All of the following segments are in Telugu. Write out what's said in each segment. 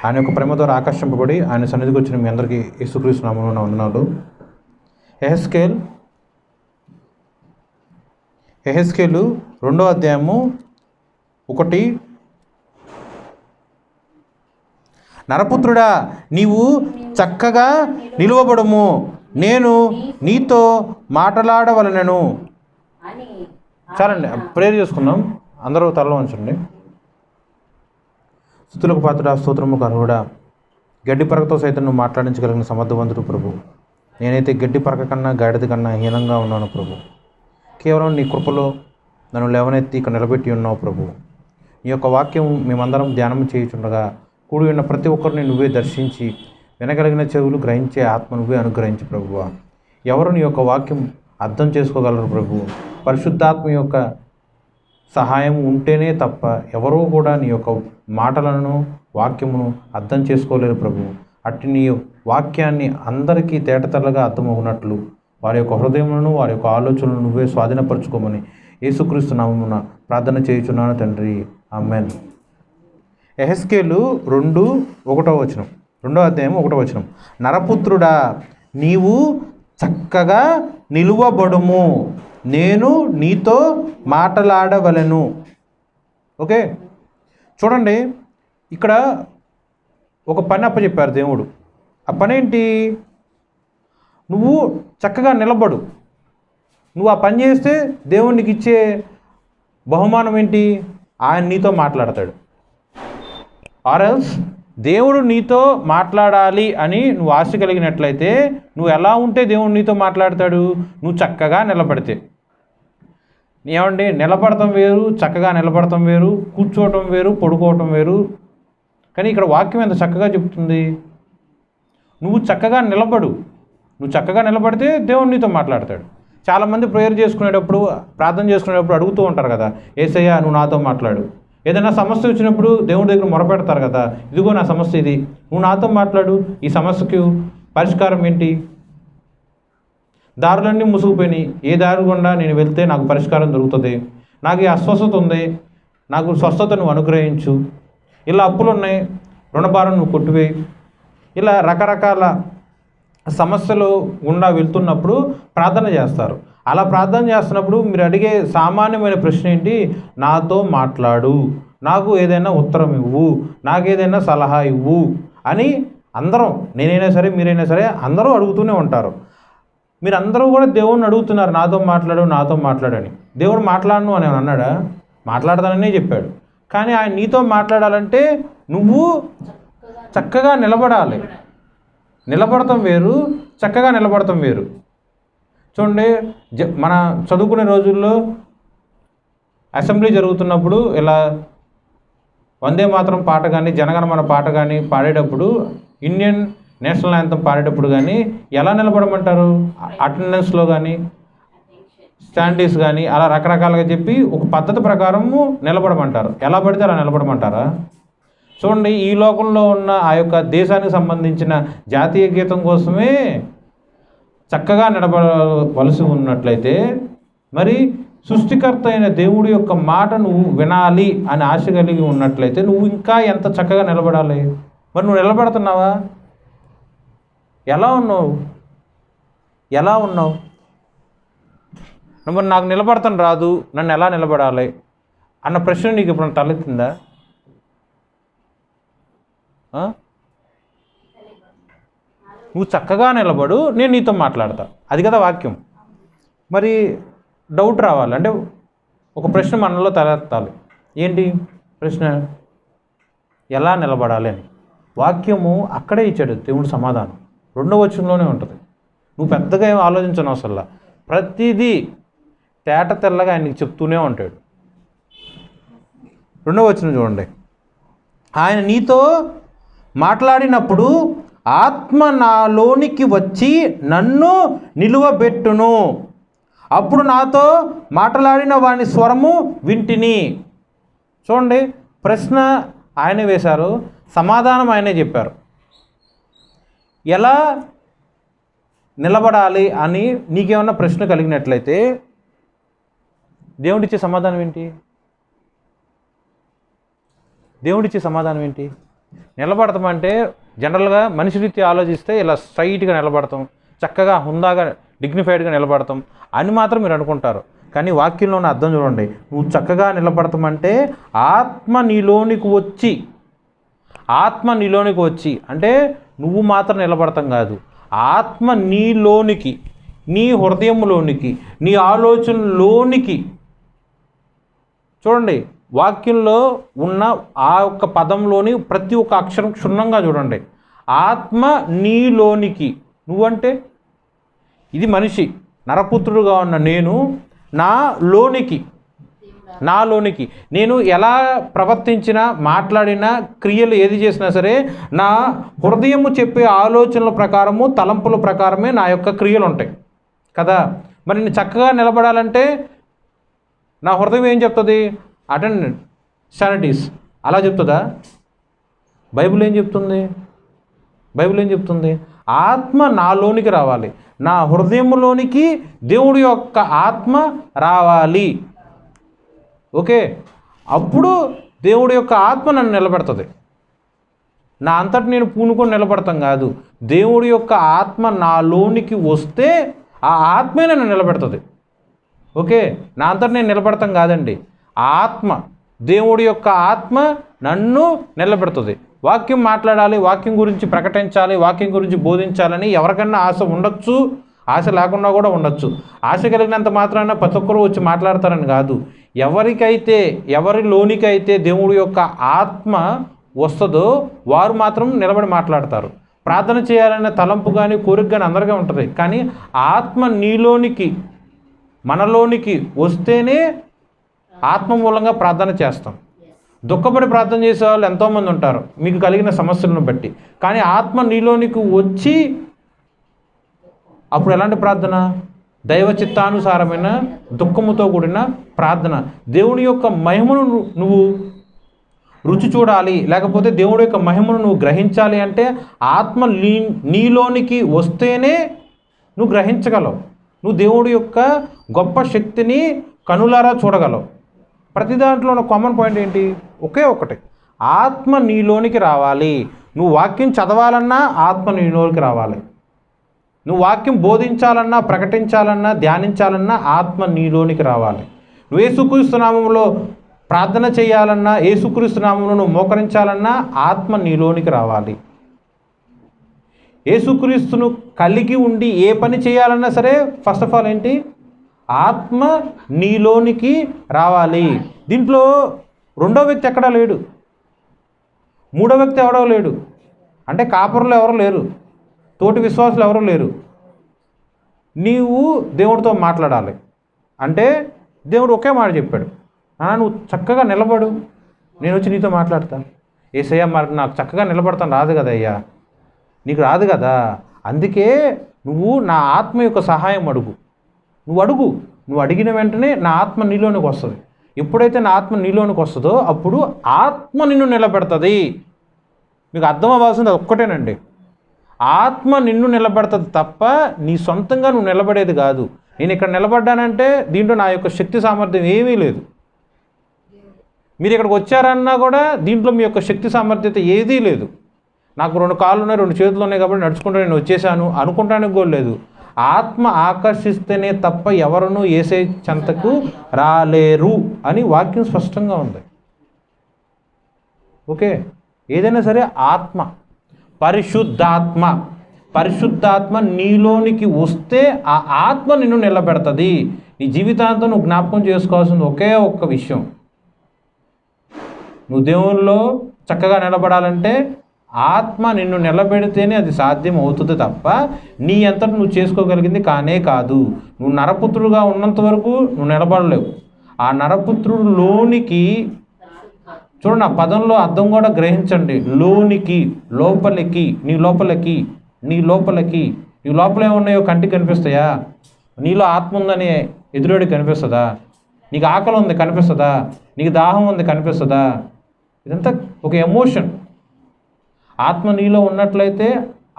ఆయన యొక్క ప్రేమ ద్వారా ఆకర్షింపబడి ఆయన సన్నిధికి వచ్చిన మీ అందరికీ యేసుక్రీస్తు నామమున నా వందనాలు. యెహెజ్కేలు 2వ అధ్యాయము 1. నరపుత్రుడా, నీవు చక్కగా నిలువబడుము, నేను నీతో మాట్లాడవలెను. చాలండి, ప్రేయర్ చేసుకుందాం. అందరూ తలలో ఉంచండి. స్తుతులకు పాత్రుడా, స్తోత్రముకు అర్హుడా, గడ్డి పరకతో సైతం నువ్వు మాట్లాడించగలిగిన సమర్థవంతుడు ప్రభు. నేనైతే గడ్డి పరక కన్నా గాడిద కన్నా హీనంగా ఉన్నాను ప్రభు. కేవలం నీ కృపలో నన్ను లేవనెత్తి ఇక్కడ నిలబెట్టి ఉన్నావు ప్రభు. నీ యొక్క వాక్యం మేమందరం ధ్యానం చేయుచుండగా కూడి ఉన్న ప్రతి ఒక్కరిని నువ్వే దర్శించి వినగలిగిన చెవులు గ్రహించే ఆత్మ నువ్వే అనుగ్రహించి ప్రభువా. ఎవరు నీ యొక్క వాక్యం అర్థం చేసుకోగలరు ప్రభు? పరిశుద్ధాత్మ యొక్క సహాయం ఉంటేనే తప్ప ఎవరూ కూడా నీ యొక్క మాటలను వాక్యమును అర్థం చేసుకోలేరు ప్రభు. అట్టి నీ వాక్యాన్ని అందరికీ తేటతెల్లగా అర్థమవునట్లు వారి యొక్క హృదయములను వారి యొక్క ఆలోచనలను నువ్వే స్వాధీనపరచుకోమని యేసుక్రీస్తు నామమున ప్రార్థన చేయుచున్నాను తండ్రి, ఆమేన్. యెహెజ్కేలు 2:1 2వ అధ్యాయం 1 నరపుత్రుడా, నీవు చక్కగా నిలువబడుము, నేను నీతో మాట్లాడవలెను. ఓకే, చూడండి, ఇక్కడ ఒక పని అప్పచెప్పారు దేవుడు. ఆ పని ఏంటి? నువ్వు చక్కగా నిలబడు. నువ్వు ఆ పని చేస్తే దేవునికి ఇచ్చే బహుమానం ఏంటి? ఆయన నీతో మాట్లాడతాడు. ఆర్ఎల్స్ దేవుడు నీతో మాట్లాడాలి అని నువ్వు ఆశ కలిగినట్లయితే నువ్వు ఎలా ఉంటే దేవుడు నీతో మాట్లాడతాడు? నువ్వు చక్కగా నిలబడితే. ఏమండి, నిలబడటం వేరు, చక్కగా నిలబడటం వేరు, కూర్చోవటం వేరు, పడుకోవటం వేరు. కానీ ఇక్కడ వాక్యం ఎంత చక్కగా చెప్తుంది. నువ్వు చక్కగా నిలబడు. నువ్వు చక్కగా నిలబడితే దేవుడు నీతో మాట్లాడతాడు. చాలామంది ప్రేయర్ చేసుకునేటప్పుడు, ప్రార్థన చేసుకునేటప్పుడు అడుగుతూ ఉంటారు కదా, యేసయ్యా నువ్వు నాతో మాట్లాడు. ఏదైనా సమస్య వచ్చినప్పుడు దేవుడి దగ్గర మొరపెడతారు కదా, ఇదిగో నా సమస్య ఇది, నువ్వు నాతో మాట్లాడు, ఈ సమస్యకు పరిష్కారం ఏంటి? దారులన్నీ ముసుగుపోయినాయి, ఏ దారి గుండా నేను వెళ్తే నాకు పరిష్కారం దొరుకుతుంది, నాకు ఈ అస్వస్థత ఉంది, నాకు స్వస్థత నువ్వు అనుగ్రహించు, ఇలా అప్పులు ఉన్నాయి, రుణభారం నువ్వు కొట్టివేయి. ఇలా రకరకాల సమస్యలు గుండా వెళ్తున్నప్పుడు ప్రార్థన చేస్తారు. అలా ప్రార్థన చేస్తున్నప్పుడు మీరు అడిగే సామాన్యమైన ప్రశ్న ఏంటి? నాతో మాట్లాడు, నాకు ఏదైనా ఉత్తరం ఇవ్వు, నాకు ఏదైనా సలహా ఇవ్వు అని అందరం, నేనైనా సరే మీరైనా సరే అందరూ అడుగుతూనే ఉంటారు. మీరందరూ కూడా దేవుణ్ణి అడుగుతున్నారు, నాతో మాట్లాడు, నాతో మాట్లాడని. దేవుడు మాట్లాడను అని అన్నాడా? మాట్లాడతాననే చెప్పాడు. కానీ ఆయన నీతో మాట్లాడాలంటే నువ్వు చక్కగా నిలబడాలి. నిలబడటం వేరు, చక్కగా నిలబడటం వేరు. చూడండి, మన చదువుకునే రోజుల్లో అసెంబ్లీ జరుగుతున్నప్పుడు ఇలా వందే మాతరం పాట కానీ జనగణమన పాట కానీ పాడేటప్పుడు, ఇండియన్ నేషనల్ యాంథమ్ పాడేటప్పుడు కానీ ఎలా నిలబడమంటారు? అటెండెన్స్లో కానీ స్టాండీస్ కానీ అలా రకరకాలుగా చెప్పి ఒక పద్ధతి ప్రకారము నిలబడమంటారు. ఎలా పడితే అలా నిలబడమంటారా? చూడండి, ఈ లోకంలో ఉన్న ఆ యొక్క దేశానికి సంబంధించిన జాతీయ గీతం కోసమే చక్కగా నిలబడవలసి ఉన్నట్లయితే, మరి సృష్టికర్త అయిన దేవుడి యొక్క మాట నువ్వు వినాలి అని ఆశ కలిగి ఉన్నట్లయితే నువ్వు ఇంకా ఎంత చక్కగా నిలబడాలి? మరి నువ్వు నిలబడుతున్నావా? ఎలా ఉన్నావు? మరి నాకు నిలబడతాను రాదు, నన్ను ఎలా నిలబడాలి అన్న ప్రశ్న నీకు ఇప్పుడు తలెత్తిందా? నువ్వు చక్కగా నిలబడు, నేను నీతో మాట్లాడతా, అది కదా వాక్యం. మరి డౌట్ రావాలి అంటే ఒక ప్రశ్న మనలో తలెత్తాలి. ఏంటి ప్రశ్న? ఎలా నిలబడాలి అని. వాక్యము అక్కడే ఇచ్చాడు దేవుడు సమాధానం. 2వ వచనంలోనే ఉంటుంది. నువ్వు పెద్దగా ఏం ఆలోచించను అసలు, ప్రతిదీ తేట తెల్లగా ఆయనకి చెప్తూనే ఉంటాడు. 2వ వచనం చూడండి, ఆయన నీతో మాట్లాడినప్పుడు ఆత్మ నాలోనికి వచ్చి నన్ను నిలువబెట్టును, అప్పుడు నాతో మాట్లాడిన వాని స్వరము వింటిని. చూడండి, ప్రశ్న ఆయనే వేశారు, సమాధానం ఆయనే చెప్పారు. ఎలా నిలబడాలి అని నీకేమన్నా ప్రశ్న కలిగినట్లయితే దేవుడిచ్చే సమాధానం ఏంటి? నిలబడతామంటే జనరల్గా మనిషి రీతి ఆలోచిస్తే ఇలా స్ట్రైట్గా నిలబడతాం, చక్కగా హుందాగా డిగ్నిఫైడ్గా నిలబడతాం అని మాత్రం మీరు అనుకుంటారు. కానీ వాక్యంలో ఉన్న అర్థం చూడండి. నువ్వు చక్కగా నిలబడతామంటే ఆత్మ నీలోనికి వచ్చి అంటే నువ్వు మాత్రం నిలబడతాం కాదు, ఆత్మ నీలోనికి, నీ హృదయంలోనికి, నీ ఆలోచనలోనికి. చూడండి, వాక్యంలో ఉన్న ఆ ఒక్క పదంలోని ప్రతి ఒక్క అక్షరం క్షుణ్ణంగా చూడండి. ఆత్మ నీలోనికి, నువ్వంటే ఇది మనిషి, నరపుత్రుడుగా ఉన్న నేను, నాలోనికి నేను ఎలా ప్రవర్తించినా, మాట్లాడినా, క్రియలు ఏది చేసినా సరే నా హృదయము చెప్పే ఆలోచనల ప్రకారము, తలంపుల ప్రకారమే నా యొక్క క్రియలు ఉంటాయి కదా. మరి నేను చక్కగా నిలబడాలంటే నా హృదయం ఏం చెప్తుంది? అటెండ్ శానిటీస్ అలా చెప్తుందా? బైబిల్ ఏం చెప్తుంది? ఆత్మ నాలోనికి రావాలి, నా హృదయంలోనికి దేవుడి యొక్క ఆత్మ రావాలి. ఓకే, అప్పుడు దేవుడి యొక్క ఆత్మ నన్ను నిలబెడుతుంది. నా అంతటి నేను పూనుకొని నిలబడతాం కాదు, దేవుడి యొక్క ఆత్మ నాలోనికి వస్తే ఆ ఆత్మే నన్ను నిలబెడుతుంది. ఓకే, నా అంతటి నేను నిలబడతాం కాదండి, ఆత్మ, దేవుడి యొక్క ఆత్మ నన్ను నిలబెడుతుంది. వాక్యం మాట్లాడాలి, వాక్యం గురించి ప్రకటించాలి, వాక్యం గురించి బోధించాలని ఎవరికన్నా ఆశ ఉండొచ్చు, ఆశ లేకుండా కూడా ఉండొచ్చు. ఆశ కలిగినంత మాత్రాన ప్రతి ఒక్కరూ వచ్చి మాట్లాడతారని కాదు. ఎవరిలోనికైతే దేవుడి యొక్క ఆత్మ వస్తుందో వారు మాత్రం నిలబడి మాట్లాడతారు. ప్రార్థన చేయాలనే తలంపు కానీ కోరిక కానీ అందరికీ ఉంటుంది. కానీ ఆత్మ నీలోనికి, మనలోనికి వస్తేనే ఆత్మ మూలంగా ప్రార్థన చేస్తాం. దుఃఖపడి ప్రార్థన చేసే వాళ్ళు ఎంతోమంది ఉంటారు మీకు కలిగిన సమస్యలను బట్టి. కానీ ఆత్మ నీలోనికి వచ్చి అప్పుడు ఎలాంటి ప్రార్థన? దైవ చిత్తానుసారమైన దుఃఖముతో కూడిన ప్రార్థన. దేవుని యొక్క మహిమను నువ్వు రుచి చూడాలి, లేకపోతే దేవుడి యొక్క మహిమను నువ్వు గ్రహించాలి అంటే ఆత్మ నీలోనికి వస్తేనే నువ్వు గ్రహించగలవు. నువ్వు దేవుడి యొక్క గొప్ప శక్తిని కనులారా చూడగలవు. ప్రతి దాంట్లో ఉన్న కామన్ పాయింట్ ఏంటి? ఒకే ఒకటి, ఆత్మ నీలోనికి రావాలి. నువ్వు వాక్యం చదవాలన్నా ఆత్మ నీలోనికి రావాలి. నువ్వు వాక్యం బోధించాలన్నా, ప్రకటించాలన్నా, ధ్యానించాలన్నా ఆత్మ నీలోనికి రావాలి. నువ్వు యేసుక్రీస్తు నామములో ప్రార్థన చేయాలన్నా, యేసుక్రీస్తు నామములో నువ్వు మోకరించాలన్నా ఆత్మ నీలోనికి రావాలి. యేసుక్రీస్తును కలిగి ఉండి ఏ పని చేయాలన్నా సరే ఫస్ట్ ఆఫ్ ఆల్ ఏంటి? ఆత్మ నీలోనికి రావాలి. దీంట్లో రెండో వ్యక్తి ఎక్కడా లేడు, మూడో వ్యక్తి ఎవడో లేడు. అంటే కాపురులు ఎవరు లేరు, తోటి విశ్వాసులు ఎవరు లేరు. నీవు దేవుడితో మాట్లాడాలి అంటే దేవుడు ఒకే మాట చెప్పాడు, నువ్వు చక్కగా నిలబడు, నేను వచ్చి నీతో మాట్లాడతాను. యేసయ్య మరి నాకు చక్కగా నిలబడతాను రాదు కదా అయ్యా, నీకు రాదు కదా, అందుకే నువ్వు నా ఆత్మ యొక్క సహాయం అడుగు. నువ్వు అడిగిన వెంటనే నా ఆత్మ నీలోనికి వస్తుంది. ఎప్పుడైతే నా ఆత్మ నీలోనికి వస్తుందో అప్పుడు ఆత్మ నిన్ను నిలబెడుతుంది. మీకు అర్థం అవ్వాల్సింది అది ఒక్కటేనండి, ఆత్మ నిన్ను నిలబెడుతుంది తప్ప నీ సొంతంగా నువ్వు నిలబడేది కాదు. నేను ఇక్కడ నిలబడ్డానంటే దీంట్లో నా యొక్క శక్తి సామర్థ్యం ఏమీ లేదు. మీరు ఇక్కడికి వచ్చారన్నా కూడా దీంట్లో మీ యొక్క శక్తి సామర్థ్యత ఏదీ లేదు. నాకు 2 కాళ్ళు ఉన్నాయి, 2 చేతులు ఉన్నాయి కాబట్టి నడుచుకుంటూ నేను వచ్చేసాను అనుకుంటానికి కూడా లేదు. ఆత్మ ఆకర్షిస్తేనే తప్ప ఎవరునూ యేసే చెంతకు రాలేరు అని వాక్యం స్పష్టంగా ఉంది. ఓకే, ఏదైనా సరే ఆత్మ, పరిశుద్ధాత్మ నీలోనికి వస్తే ఆ ఆత్మ నిన్ను నిలబెడుతుంది. నీ జీవితాంతం నువ్వు జ్ఞాపకం చేసుకోవాల్సింది ఒకే ఒక్క విషయం, నువ్వు దేవుల్లో చక్కగా నిలబడాలంటే ఆత్మ నిన్ను నిలబెడితేనే అది సాధ్యం అవుతుంది తప్ప నీ అంతటి నువ్వు చేసుకోగలిగింది కానే కాదు. నువ్వు నరపుత్రుడుగా ఉన్నంత వరకు నువ్వు నిలబడలేవు. ఆ నరపుత్రుడు లోనికి చూడండి, ఆ పదంలో అర్థం కూడా గ్రహించండి. లోనికి, లోపలికి, నీ లోపల ఏమున్నాయో కంటికి కనిపిస్తాయా? నీలో ఆత్మ ఉందని ఎదురుడికి కనిపిస్తుందా? నీకు ఆకలి ఉంది కనిపిస్తుందా? నీకు దాహం ఉంది కనిపిస్తుందా? ఇదంతా ఒక ఎమోషన్. ఆత్మ నీలో ఉన్నట్లయితే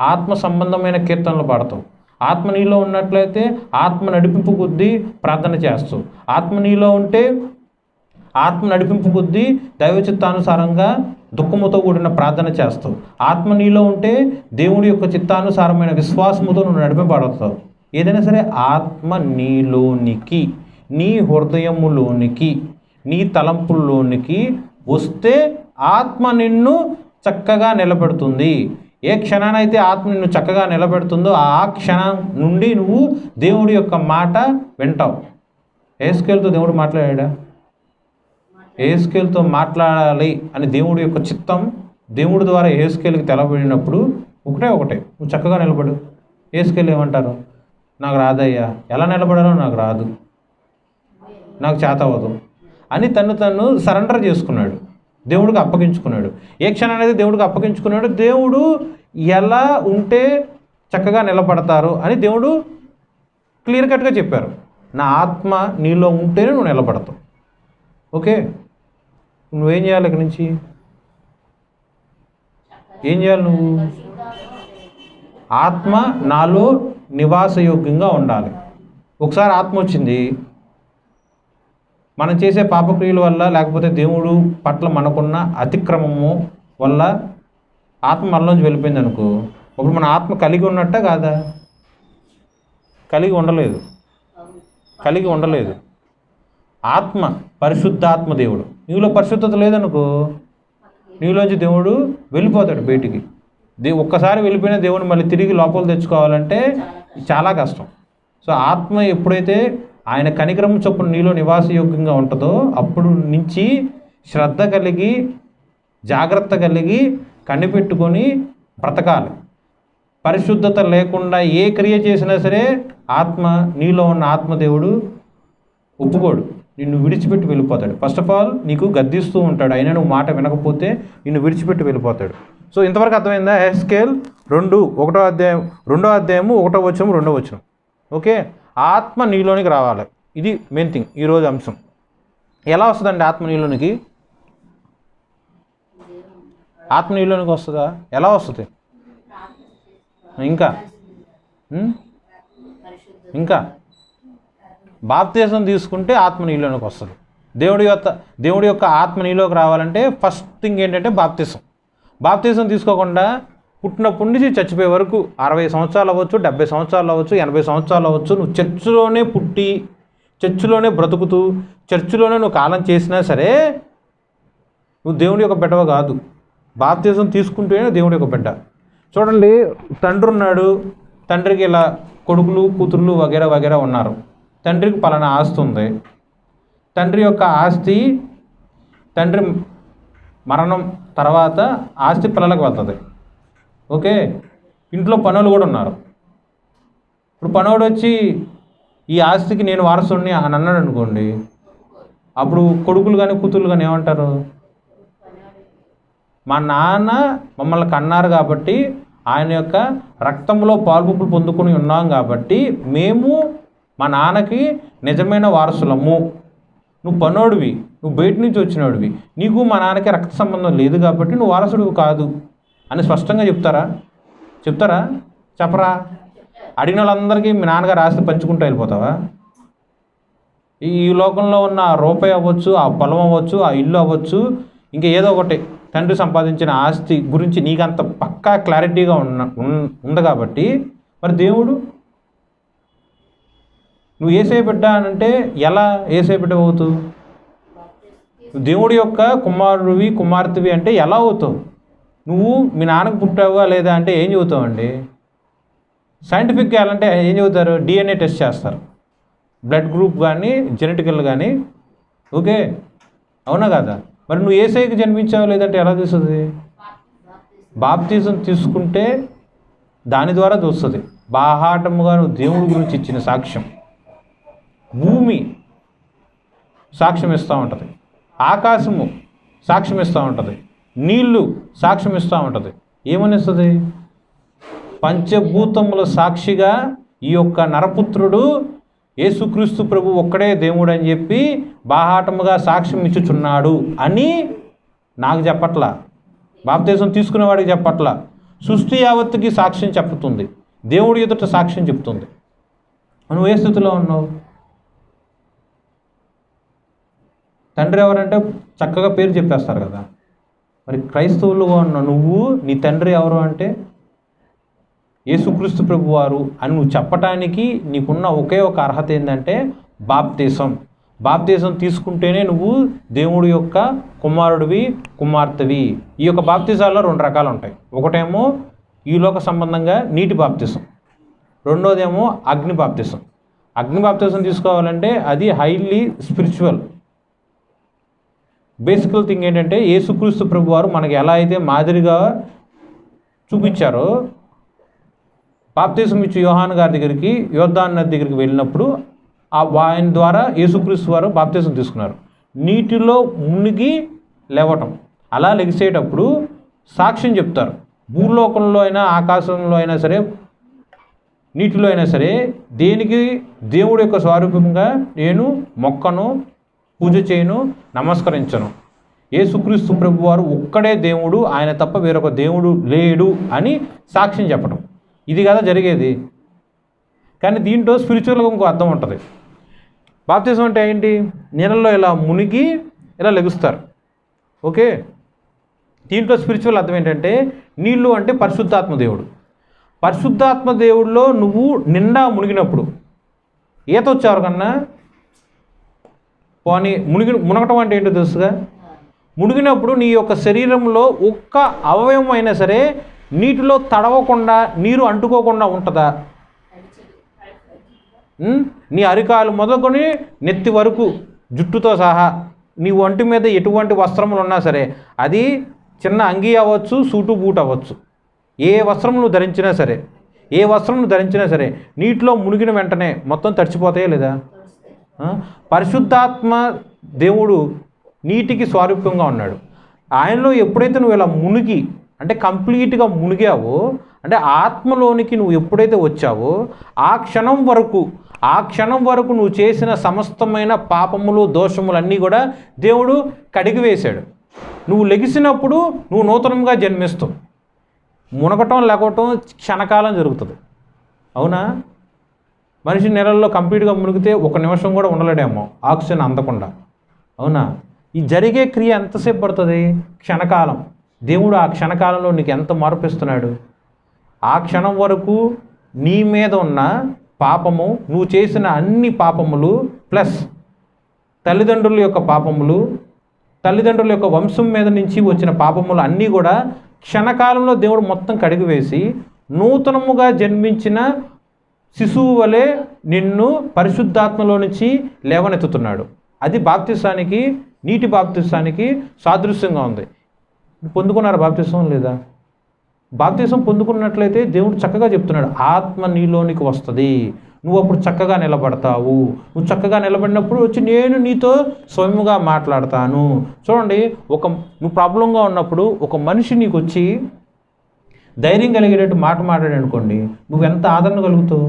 ఆత్మ సంబంధమైన కీర్తనలు పాడతావు. ఆత్మ నీలో ఉన్నట్లయితే ఆత్మ నడిపింపు కొద్దీ ప్రార్థన చేస్తావు. ఆత్మ నీలో ఉంటే ఆత్మ నడిపింపు కొద్దీ దైవ చిత్తానుసారంగా దుఃఖముతో కూడిన ప్రార్థన చేస్తావు. ఆత్మ నీలో ఉంటే దేవుడి యొక్క చిత్తానుసారమైన విశ్వాసముతో నువ్వు నడిపబడతావు. ఏదైనా సరే ఆత్మ నీలోనికి, నీ హృదయములోనికి, నీ తలంపుల్లోనికి వస్తే ఆత్మ నిన్ను చక్కగా నిలబెడుతుంది. ఏ క్షణానైతే ఆత్మ నిన్ను చక్కగా నిలబెడుతుందో ఆ క్షణం నుండి నువ్వు దేవుడి యొక్క మాట వింటావు. యెహెజ్కేలుతో దేవుడు మాట్లాడా? యెహెజ్కేలుతో మాట్లాడాలి అని దేవుడి యొక్క చిత్తం దేవుడి ద్వారా యెహెజ్కేలుకి తెలబడినప్పుడు ఒకటే నువ్వు చక్కగా నిలబడు. యెహెజ్కేలు ఏమంటారు? నాకు రాదయ్యా, ఎలా నిలబడాలో నాకు రాదు, నాకు చేత అవ్వదు అని తను సరెండర్ చేసుకున్నాడు, దేవుడికి అప్పగించుకున్నాడు. ఏ క్షణాన్ని అయితే దేవుడికి అప్పగించుకున్నాడు, దేవుడు ఎలా ఉంటే చక్కగా నిలబడతారు అని దేవుడు క్లియర్ కట్గా చెప్పారు. నా ఆత్మ నీలో ఉంటేనే నువ్వు నిలబడతావు. ఓకే, నువ్వేం చేయాలి? ఇక్కడి నుంచి ఏం చేయాలి? నువ్వు ఆత్మ నాలో నివాసయోగ్యంగా ఉండాలి. ఒకసారి ఆత్మ వచ్చింది, మనం చేసే పాపక్రియల వల్ల లేకపోతే దేవుడు పట్ల మనకున్న అతిక్రమము వల్ల ఆత్మ మనలోంచి వెళ్ళిపోయింది అనుకో, అప్పుడు మన ఆత్మ కలిగి ఉన్నట్ట కాదా? కలిగి ఉండలేదు. ఆత్మ పరిశుద్ధాత్మ దేవుడు. నీలో పరిశుద్ధత లేదనుకో, నీలోంచి దేవుడు వెళ్ళిపోతాడు బయటికి. ఒక్కసారి వెళ్ళిపోయిన దేవుడు మళ్ళీ తిరిగి లోపల తెచ్చుకోవాలంటే చాలా కష్టం. సో ఆత్మ ఎప్పుడైతే ఆయన కనికరము చొప్పున నీలో నివాసయోగ్యంగా ఉంటుందో అప్పుడు నుంచి శ్రద్ధ కలిగి, జాగ్రత్త కలిగి, కనిపెట్టుకొని బ్రతకాలి. పరిశుద్ధత లేకుండా ఏ క్రియ చేసినా సరే ఆత్మ, నీలో ఉన్న ఆత్మదేవుడు ఒప్పుకోడు, నిన్ను విడిచిపెట్టి వెళ్ళిపోతాడు. ఫస్ట్ ఆఫ్ ఆల్ నీకు గద్దిస్తూ ఉంటాడు, అయినా నువ్వు మాట వినకపోతే నిన్ను విడిచిపెట్టి వెళ్ళిపోతాడు. సో ఇంతవరకు అర్థమైందా? యెహెజ్కేలు 2:1 అధ్యాయం 2వ అధ్యాయము 1వ వచనం 2వ వచనం. ఓకే, ఆత్మ నీలోనికి రావాలి. ఇది మెయిన్ థింగ్ ఈరోజు అంశం. ఎలా వస్తుందండి ఆత్మ నీలోనికి? ఆత్మ నీలోనికి వస్తుందా? ఎలా వస్తుంది? ఇంకా బాప్తిసం తీసుకుంటే ఆత్మ నీలోనికి వస్తుంది. దేవుడి యొక్క ఆత్మ నీలోకి రావాలంటే ఫస్ట్ థింగ్ ఏంటంటే బాప్తిసం తీసుకోకుండా పుట్టినప్పటి నుంచి చచ్చిపోయే వరకు 60 సంవత్సరాలు అవ్వచ్చు, 70 సంవత్సరాలు అవ్వచ్చు, 80 సంవత్సరాలు అవ్వచ్చు, నువ్వు చర్చిలోనే పుట్టి చర్చిలోనే బ్రతుకుతూ చర్చిలోనే నువ్వు కాలం చేసినా సరే నువ్వు దేవుడి యొక్క బిడ్డవ కాదు. బాప్తిసం తీసుకుంటేనే దేవుడి యొక్క బిడ్డ. చూడండి, తండ్రి ఉన్నాడు, తండ్రికి ఇలా కొడుకులు కూతుర్లు వగేరా వగేరా ఉన్నారు. తండ్రికి పలానా ఆస్తి ఉంది. తండ్రి యొక్క ఆస్తి, తండ్రి మరణం తర్వాత ఆస్తి పిల్లలకు వెళ్తుంది. ఓకే, ఇంట్లో పనులు కూడా ఉన్నారు. ఇప్పుడు పనోడు వచ్చి ఈ ఆస్తికి నేను వారసుని అని అన్నాడు అనుకోండి, అప్పుడు కొడుకులు కానీ కూతుర్లు కానీ ఏమంటారు? మా నాన్న మమ్మల్ని కన్నారు కాబట్టి, ఆయన యొక్క రక్తంలో పాల్పొప్పులు పొందుకొని ఉన్నాం కాబట్టి మేము మా నాన్నకి నిజమైన వారసులము. నువ్వు పనోడివి, నువ్వు బయట నుంచి వచ్చినోడివి, నీకు మా నాన్నకి రక్త సంబంధం లేదు కాబట్టి నువ్వు వారసుడివి కాదు అని స్పష్టంగా చెప్తారా? చెప్పరా? అడిగిన వాళ్ళందరికీ మీ నాన్నగారు ఆస్తి పంచుకుంటూ వెళ్ళిపోతావా? ఈ లోకంలో ఉన్న ఆ రూపాయి అవ్వచ్చు, ఆ పొలం అవ్వచ్చు, ఆ ఇల్లు అవ్వచ్చు, ఇంకా ఏదో ఒకటి తండ్రి సంపాదించిన ఆస్తి గురించి నీకంత పక్కా క్లారిటీగా ఉంది కాబట్టి, మరి దేవుడు నువ్వు యేసయ్య బిడ్డ అనంటే ఎలా యేసయ్య బిడ్డ అవుతావు? దేవుడి యొక్క కుమారుడివి కుమార్తెవి అంటే ఎలా అవుతావు? నువ్వు మీ నాన్నకు పుట్టావా లేదా అంటే ఏం చెబుతావండి? సైంటిఫిక్గా వెళ్ళాలంటే ఏం చెబుతారు? DNA టెస్ట్ చేస్తారు, బ్లడ్ గ్రూప్ కానీ జెనెటికల్ కానీ. ఓకే, అవునా కదా? మరి నువ్వు యేసయ్యకి జన్మించావా లేదంటే ఎలా తెలుస్తుంది? బాప్తిజం తీసుకుంటే దాని ద్వారా తెలుస్తుంది. బాహాటముగా నువ్వు దేవుడి గురించి ఇచ్చిన సాక్ష్యం భూమి సాక్ష్యం ఇస్తూ ఉంటుంది, ఆకాశము సాక్ష్యం ఇస్తూ ఉంటుంది, నీళ్ళు సాక్ష్యం ఇస్తూ ఉంటుంది. ఏమనిస్తుంది? పంచభూతముల సాక్షిగా ఈ యొక్క నరపుత్రుడు యేసుక్రీస్తు ప్రభు ఒక్కడే దేవుడు అని చెప్పి బాహాటముగా సాక్ష్యం ఇచ్చుచున్నాడు అని నాకు చెప్పట్లా, బాప్తిజం తీసుకునేవాడికి చెప్పట్లా, సృష్టి యావత్తుకి సాక్ష్యం చెప్తుంది, దేవుడి ఎదుట సాక్ష్యం చెప్తుంది. నువ్వు ఏ స్థితిలో ఉన్నావు? తండ్రి ఎవరంటే చక్కగా పేరు చెప్పేస్తారు కదా, మరి క్రైస్తవులుగా ఉన్న నువ్వు నీ తండ్రి ఎవరు అంటే యేసుక్రీస్తు ప్రభువారు అని నువ్వు చెప్పటానికి నీకున్న ఒకే ఒక అర్హత ఏంటంటే బాప్తీసం. బాప్తీసం తీసుకుంటేనే నువ్వు దేవుడి యొక్క కుమారుడివి, కుమార్తెవి. ఈ యొక్క బాప్తీసాల్లో 2 రకాలు ఉంటాయి. ఒకటేమో ఈలోక సంబంధంగా నీటి బాప్తీసం, రెండోదేమో అగ్ని బాప్తీసం. అగ్ని బాప్తీసం తీసుకోవాలంటే అది హైలీ స్పిరిచువల్. బేసికల్ థింగ్ ఏంటంటే యేసుక్రీస్తు ప్రభువారు మనకి ఎలా అయితే మాదిరిగా చూపించారో, బాప్తీసం ఇచ్చి యోహాను గారి దగ్గరికి, యోర్దాను నది దగ్గరికి వెళ్ళినప్పుడు ఆయన ద్వారా యేసుక్రీస్తు వారు బాప్తీసం తీసుకున్నారు. నీటిలో మునిగి లేవటం, అలా లెగిసేటప్పుడు సాక్ష్యం చెప్తారు. భూలోకంలో అయినా, ఆకాశంలో అయినా సరే, నీటిలో అయినా సరే, దేనికి దేవుడి యొక్క స్వరూపంగా నేను మొక్కను, పూజ చేయను, నమస్కరించను. యేసుక్రీస్తు ప్రభువారు ఒక్కడే దేవుడు, ఆయన తప్ప వేరొక దేవుడు లేడు అని సాక్ష్యం చెప్పడం. ఇది కదా జరిగేది. కానీ దీంట్లో స్పిరిచువల్గా ఇంకో అర్థం ఉంటుంది. బాప్తిజం అంటే ఏంటి? నీళ్ళల్లో ఇలా మునిగి ఇలా లెగుస్తారు. ఓకే, దీంట్లో స్పిరిచువల్ అర్థం ఏంటంటే నీళ్ళు అంటే పరిశుద్ధాత్మ దేవుడు. పరిశుద్ధాత్మ దేవుడిలో నువ్వు నిండా మునిగినప్పుడు, ఈత వచ్చేవారు కన్నా పోనీ మునగటం అంటే ఏంటో తెలుసుగా. మునిగినప్పుడు నీ యొక్క శరీరంలో ఒక్క అవయవం అయినా సరే నీటిలో తడవకుండా, నీరు అంటుకోకుండా ఉంటుందా? నీ అరికాలు మొదలుకొని నెత్తి వరకు జుట్టుతో సహా నీ ఒంటి మీద ఎటువంటి వస్త్రములు ఉన్నా సరే, అది చిన్న అంగీ అవ్వచ్చు, సూటు బూట్ అవ్వచ్చు, ఏ వస్త్రం నువ్వు ధరించినా సరే నీటిలో మునిగిన వెంటనే మొత్తం తడిచిపోతాయా లేదా? పరిశుద్ధాత్మ దేవుడు నీటికి స్వరూపంగా ఉన్నాడు. ఆయనలో ఎప్పుడైతే నువ్వు ఇలా మునిగి అంటే కంప్లీట్గా మునిగావో, అంటే ఆత్మలోనికి నువ్వు ఎప్పుడైతే వచ్చావో ఆ క్షణం వరకు నువ్వు చేసిన సమస్తమైన పాపములు, దోషములు అన్నీ కూడా దేవుడు కడిగి వేశాడు. నువ్వు లెగిసినప్పుడు నువ్వు నూతనంగా జన్మిస్తావు. మునగటం లేకపోవటం క్షణకాలం జరుగుతుంది. అవునా? మనిషి నీళ్ళల్లో కంప్లీట్గా మునిగితే 1 నిమిషం కూడా ఉండలేడేమో ఆక్సిజన్ అందకుండా. అవునా? ఈ జరిగే క్రియ ఎంతసేపు పడుతుంది? క్షణకాలం. దేవుడు ఆ క్షణకాలంలో నీకు ఎంత మార్పిస్తున్నాడు. ఆ క్షణం వరకు నీ మీద ఉన్న పాపము, నువ్వు చేసిన అన్ని పాపములు ప్లస్ తల్లిదండ్రుల యొక్క పాపములు, తల్లిదండ్రుల యొక్క వంశం మీద నుంచి వచ్చిన పాపములు అన్నీ కూడా క్షణకాలంలో దేవుడు మొత్తం కడిగివేసి నూతనముగా జన్మించిన శిశువు వలె నిన్ను పరిశుద్ధాత్మలో నుంచి లేవనెత్తుతున్నాడు. అది బాప్తిసానికి, నీటి బాప్తిసానికి సాదృశ్యంగా ఉంది. పొందుకున్నారు బాప్తిసం లేదా? బాప్తిసం పొందుకున్నట్లయితే దేవుడు చక్కగా చెప్తున్నాడు, ఆత్మ నీలోనికి వస్తుంది, నువ్వు అప్పుడు చక్కగా నిలబడతావు. నువ్వు చక్కగా నిలబడినప్పుడు వచ్చి నేను నీతో స్వయముగా మాట్లాడతాను. చూడండి, నువ్వు ప్రాబ్లంగా ఉన్నప్పుడు ఒక మనిషి నీకు వచ్చి ధైర్యం కలిగేటట్టు మాట్లాడాడు అనుకోండి, నువ్వెంత ఆదరణ కలుగుతావు?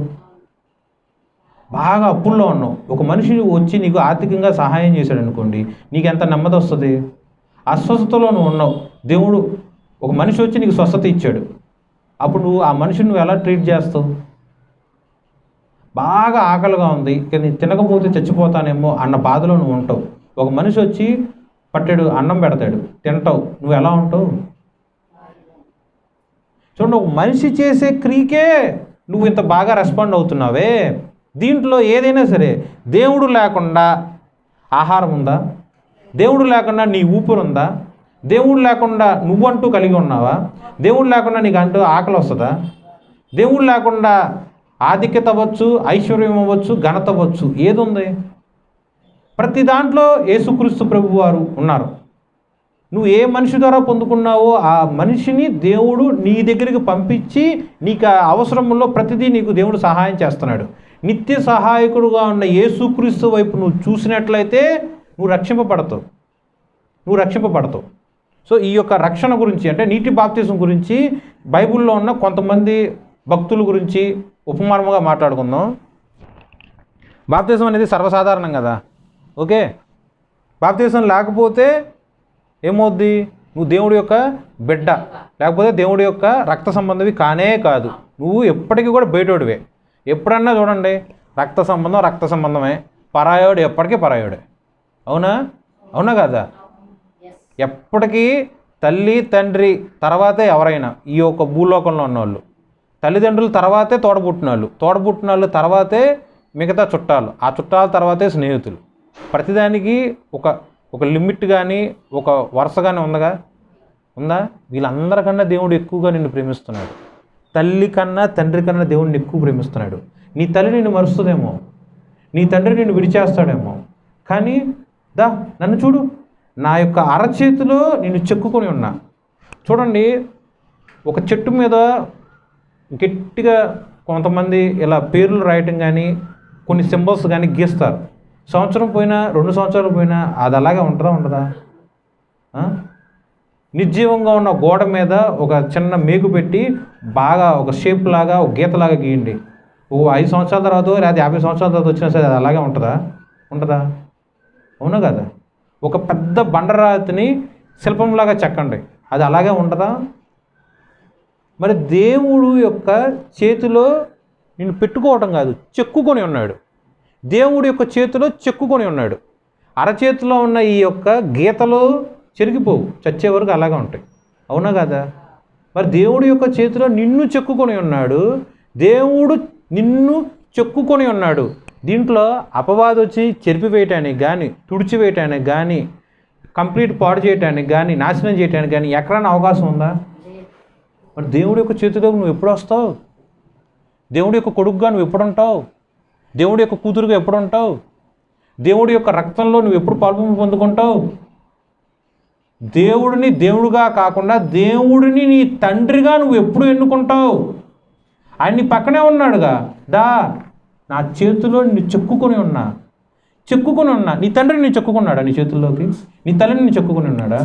బాగా అప్పుల్లో ఉన్నావు, ఒక మనిషి వచ్చి నీకు ఆర్థికంగా సహాయం చేశాడు అనుకోండి, నీకు ఎంత నెమ్మది వస్తుంది? అస్వస్థతలో నువ్వు ఉన్నావు, దేవుడు ఒక మనిషి వచ్చి నీకు స్వస్థత ఇచ్చాడు, అప్పుడు నువ్వు ఆ మనిషిని నువ్వు ఎలా ట్రీట్ చేస్తావు? బాగా ఆకలిగా ఉంది, కానీ తినకపోతే చచ్చిపోతానేమో అన్న బాధలో నువ్వు ఉంటావు. ఒక మనిషి వచ్చి పట్టెడు అన్నం పెడతాడు, తింటావు, నువ్వు ఎలా ఉంటావు? చూడండి, ఒక మనిషి చేసే క్రియకే నువ్వు ఇంత బాగా రెస్పాండ్ అవుతున్నావే. దీంట్లో ఏదైనా సరే దేవుడు లేకుండా ఆహారం ఉందా? దేవుడు లేకుండా నీ ఊపిరి ఉందా? దేవుడు లేకుండా నువ్వంటూ కలిగి ఉన్నావా? దేవుడు లేకుండా నీకు అంటూ ఆకలి వస్తుందా? దేవుడు లేకుండా ఆధిక్యత అవ్వచ్చు, ఐశ్వర్యం అవ్వచ్చు, ఘనత అవ్వచ్చు, ఏది ఉంది? ప్రతి దాంట్లో యేసుక్రీస్తు ప్రభువు వారు ఉన్నారు. నువ్వు ఏ మనిషి ద్వారా పొందుకున్నావో ఆ మనిషిని దేవుడు నీ దగ్గరికి పంపించి నీకు అవసరంలో ప్రతిదీ నీకు దేవుడు సహాయం చేస్తున్నాడు. నిత్య సహాయకుడుగా ఉన్న యేసుక్రీస్తు వైపు నువ్వు చూసినట్లయితే నువ్వు రక్షింపబడతావు. సో ఈ యొక్క రక్షణ గురించి, అంటే నీటి బాప్తిజం గురించి బైబిల్లో ఉన్న కొంతమంది భక్తుల గురించి ఉపమానముగా మాట్లాడుకుందాం. బాప్తిజం అనేది సర్వసాధారణం కదా. ఓకే, బాప్తిజం లేకపోతే ఏమవుద్ది? నువ్వు దేవుడి యొక్క బిడ్డ, లేకపోతే దేవుడి యొక్క రక్త సంబంధవి కానే కాదు. నువ్వు ఎప్పటికీ కూడా బయటోడివే. ఎప్పుడన్నా చూడండి, రక్త సంబంధమే, పరాయోడు ఎప్పటికీ పరాయోడే. అవునా కాదా? ఎప్పటికీ తల్లి తండ్రి తర్వాతే ఎవరైనా ఈ యొక్క భూలోకంలో ఉన్నవాళ్ళు, తల్లిదండ్రుల తర్వాతే తోడబుట్టిన వాళ్ళు తర్వాతే మిగతా చుట్టాలు, ఆ చుట్టాల తర్వాతే స్నేహితులు. ప్రతిదానికి ఒక లిమిట్ కానీ ఒక వరుస కానీ ఉందా? వీళ్ళందరికన్నా దేవుడు ఎక్కువగా నిన్ను ప్రేమిస్తున్నాడు. తల్లి కన్నా తండ్రి కన్నా దేవుడిని ఎక్కువ ప్రేమిస్తున్నాడు. నీ తల్లి నిన్ను మరుస్తుందేమో, నీ తండ్రి నిన్ను విడిచేస్తాడేమో, కానీ నన్ను చూడు, నా యొక్క అరచేతిలో నిన్ను చెక్కుకొని ఉన్నా. చూడండి, ఒక చెట్టు మీద గట్టిగా కొంతమంది ఇలా పేర్లు రాయటం కానీ కొన్ని సింబల్స్ కానీ గీస్తారు. సంవత్సరం పోయినా 2 సంవత్సరాలు పోయినా అది అలాగే ఉండదా? నిర్జీవంగా ఉన్న గోడ మీద ఒక చిన్న మేకు పెట్టి బాగా ఒక షేప్ లాగా ఒక గీతలాగా గీయండి. 5 సంవత్సరాల తర్వాత లేదా 50 సంవత్సరాల తర్వాత వచ్చినా సరే అది అలాగే ఉంటుందా? అవునా కదా? ఒక పెద్ద బండరాతిని శిల్పంలాగా చెక్కండి, అది అలాగే ఉంటుందా? మరి దేవుడు యొక్క చేతిలో నిన్ను పెట్టుకోవటం కాదు, చెక్కుకొని ఉన్నాడు. దేవుడి యొక్క చేతిలో చెక్కుకొని ఉన్నాడు. అరచేతిలో ఉన్న ఈ యొక్క గీతలు చెరిగిపోవు, చచ్చే వరకు అలాగే ఉంటాయి. అవునా కదా? మరి దేవుడి యొక్క చేతిలో నిన్ను చెక్కుకొని ఉన్నాడు. దేవుడు నిన్ను చెక్కుకొని ఉన్నాడు. దీంట్లో అపవాదం వచ్చి చెరిపివేయటానికి కానీ, తుడిచివేయటానికి కానీ, కంప్లీట్ పాడు చేయటానికి కానీ, నాశనం చేయటానికి కానీ ఎక్కడైనా అవకాశం ఉందా? మరి దేవుడి యొక్క చేతిలో నువ్వు ఎప్పుడు వస్తావు? దేవుడి యొక్క కొడుకుగా నువ్వు ఎప్పుడు ఉంటావు? దేవుడి యొక్క కూతురుగా ఎప్పుడు ఉంటావు? దేవుడి యొక్క రక్తంలో నువ్వు ఎప్పుడు పాల్పొంపు పొందుకుంటావు? దేవుడిని దేవుడుగా కాకుండా దేవుడిని నీ తండ్రిగా నువ్వు ఎప్పుడు ఎన్నుకుంటావు? ఆయన నీ పక్కనే ఉన్నాడుగా. నా చేతిలో నిన్ను చెక్కుకొని ఉన్నా. నీ తండ్రిని నీ చెక్కుకున్నాడా? నీ చేతుల్లోకి నీ తల్లిని నీ చెక్కుకొని ఉన్నాడా?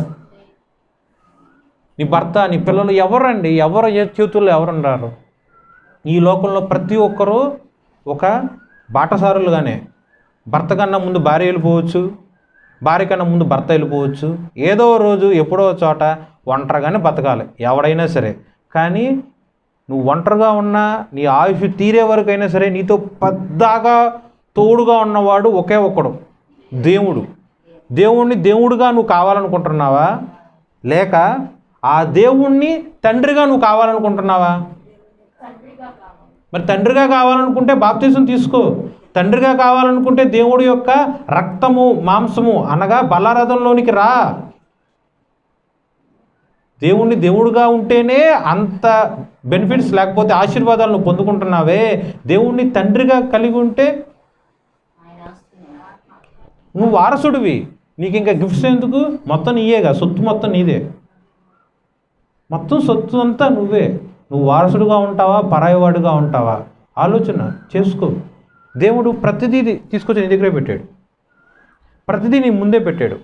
నీ భర్త, నీ పిల్లలు ఎవరండి? ఎవరు చేతుల్లో ఎవరున్నారు? ఈ లోకంలో ప్రతి ఒక్కరూ ఒక బాటసారులుగానే, భర్త కన్నా ముందు భార్య వెళ్ళిపోవచ్చు, భార్య కన్నా ముందు భర్త వెళ్ళిపోవచ్చు. ఏదో రోజు ఎప్పుడో చోట ఒంటరిగానే బతకాలి ఎవడైనా సరే. కానీ నువ్వు ఒంటరిగా ఉన్నా, నీ ఆయుష్ తీరే వరకైనా సరే నీతో పెద్దగా తోడుగా ఉన్నవాడు ఒకే ఒక్కడు, దేవుడు. దేవుణ్ణి దేవుడుగా నువ్వు కావాలనుకుంటున్నావా? లేక ఆ దేవుణ్ణి తండ్రిగా నువ్వు కావాలనుకుంటున్నావా? మరి తండ్రిగా కావాలనుకుంటే బాప్తిజం తీసుకో. తండ్రిగా కావాలనుకుంటే దేవుడి యొక్క రక్తము మాంసము అనగా బలారథంలోనికి రా. దేవుణ్ణి దేవుడుగా ఉంటేనే అంత బెనిఫిట్స్, లేకపోతే ఆశీర్వాదాలు నువ్వు పొందుకుంటున్నావే. దేవుణ్ణి తండ్రిగా కలిగి ఉంటే నువ్వు వారసుడివి. నీకు ఇంకా గిఫ్ట్స్ ఎందుకు? మొత్తం నీయేగా, సొత్తు మొత్తం నీదే, మొత్తం సొత్తు అంతా నువ్వే. నువ్వు వారసుడుగా ఉంటావా, పరాయివాడుగా ఉంటావా? ఆలోచన చేసుకో. దేవుడు ప్రతిదీ తీసుకొచ్చి నీ దగ్గరే పెట్టాడు, ప్రతిదీ నీ ముందే పెట్టాడు.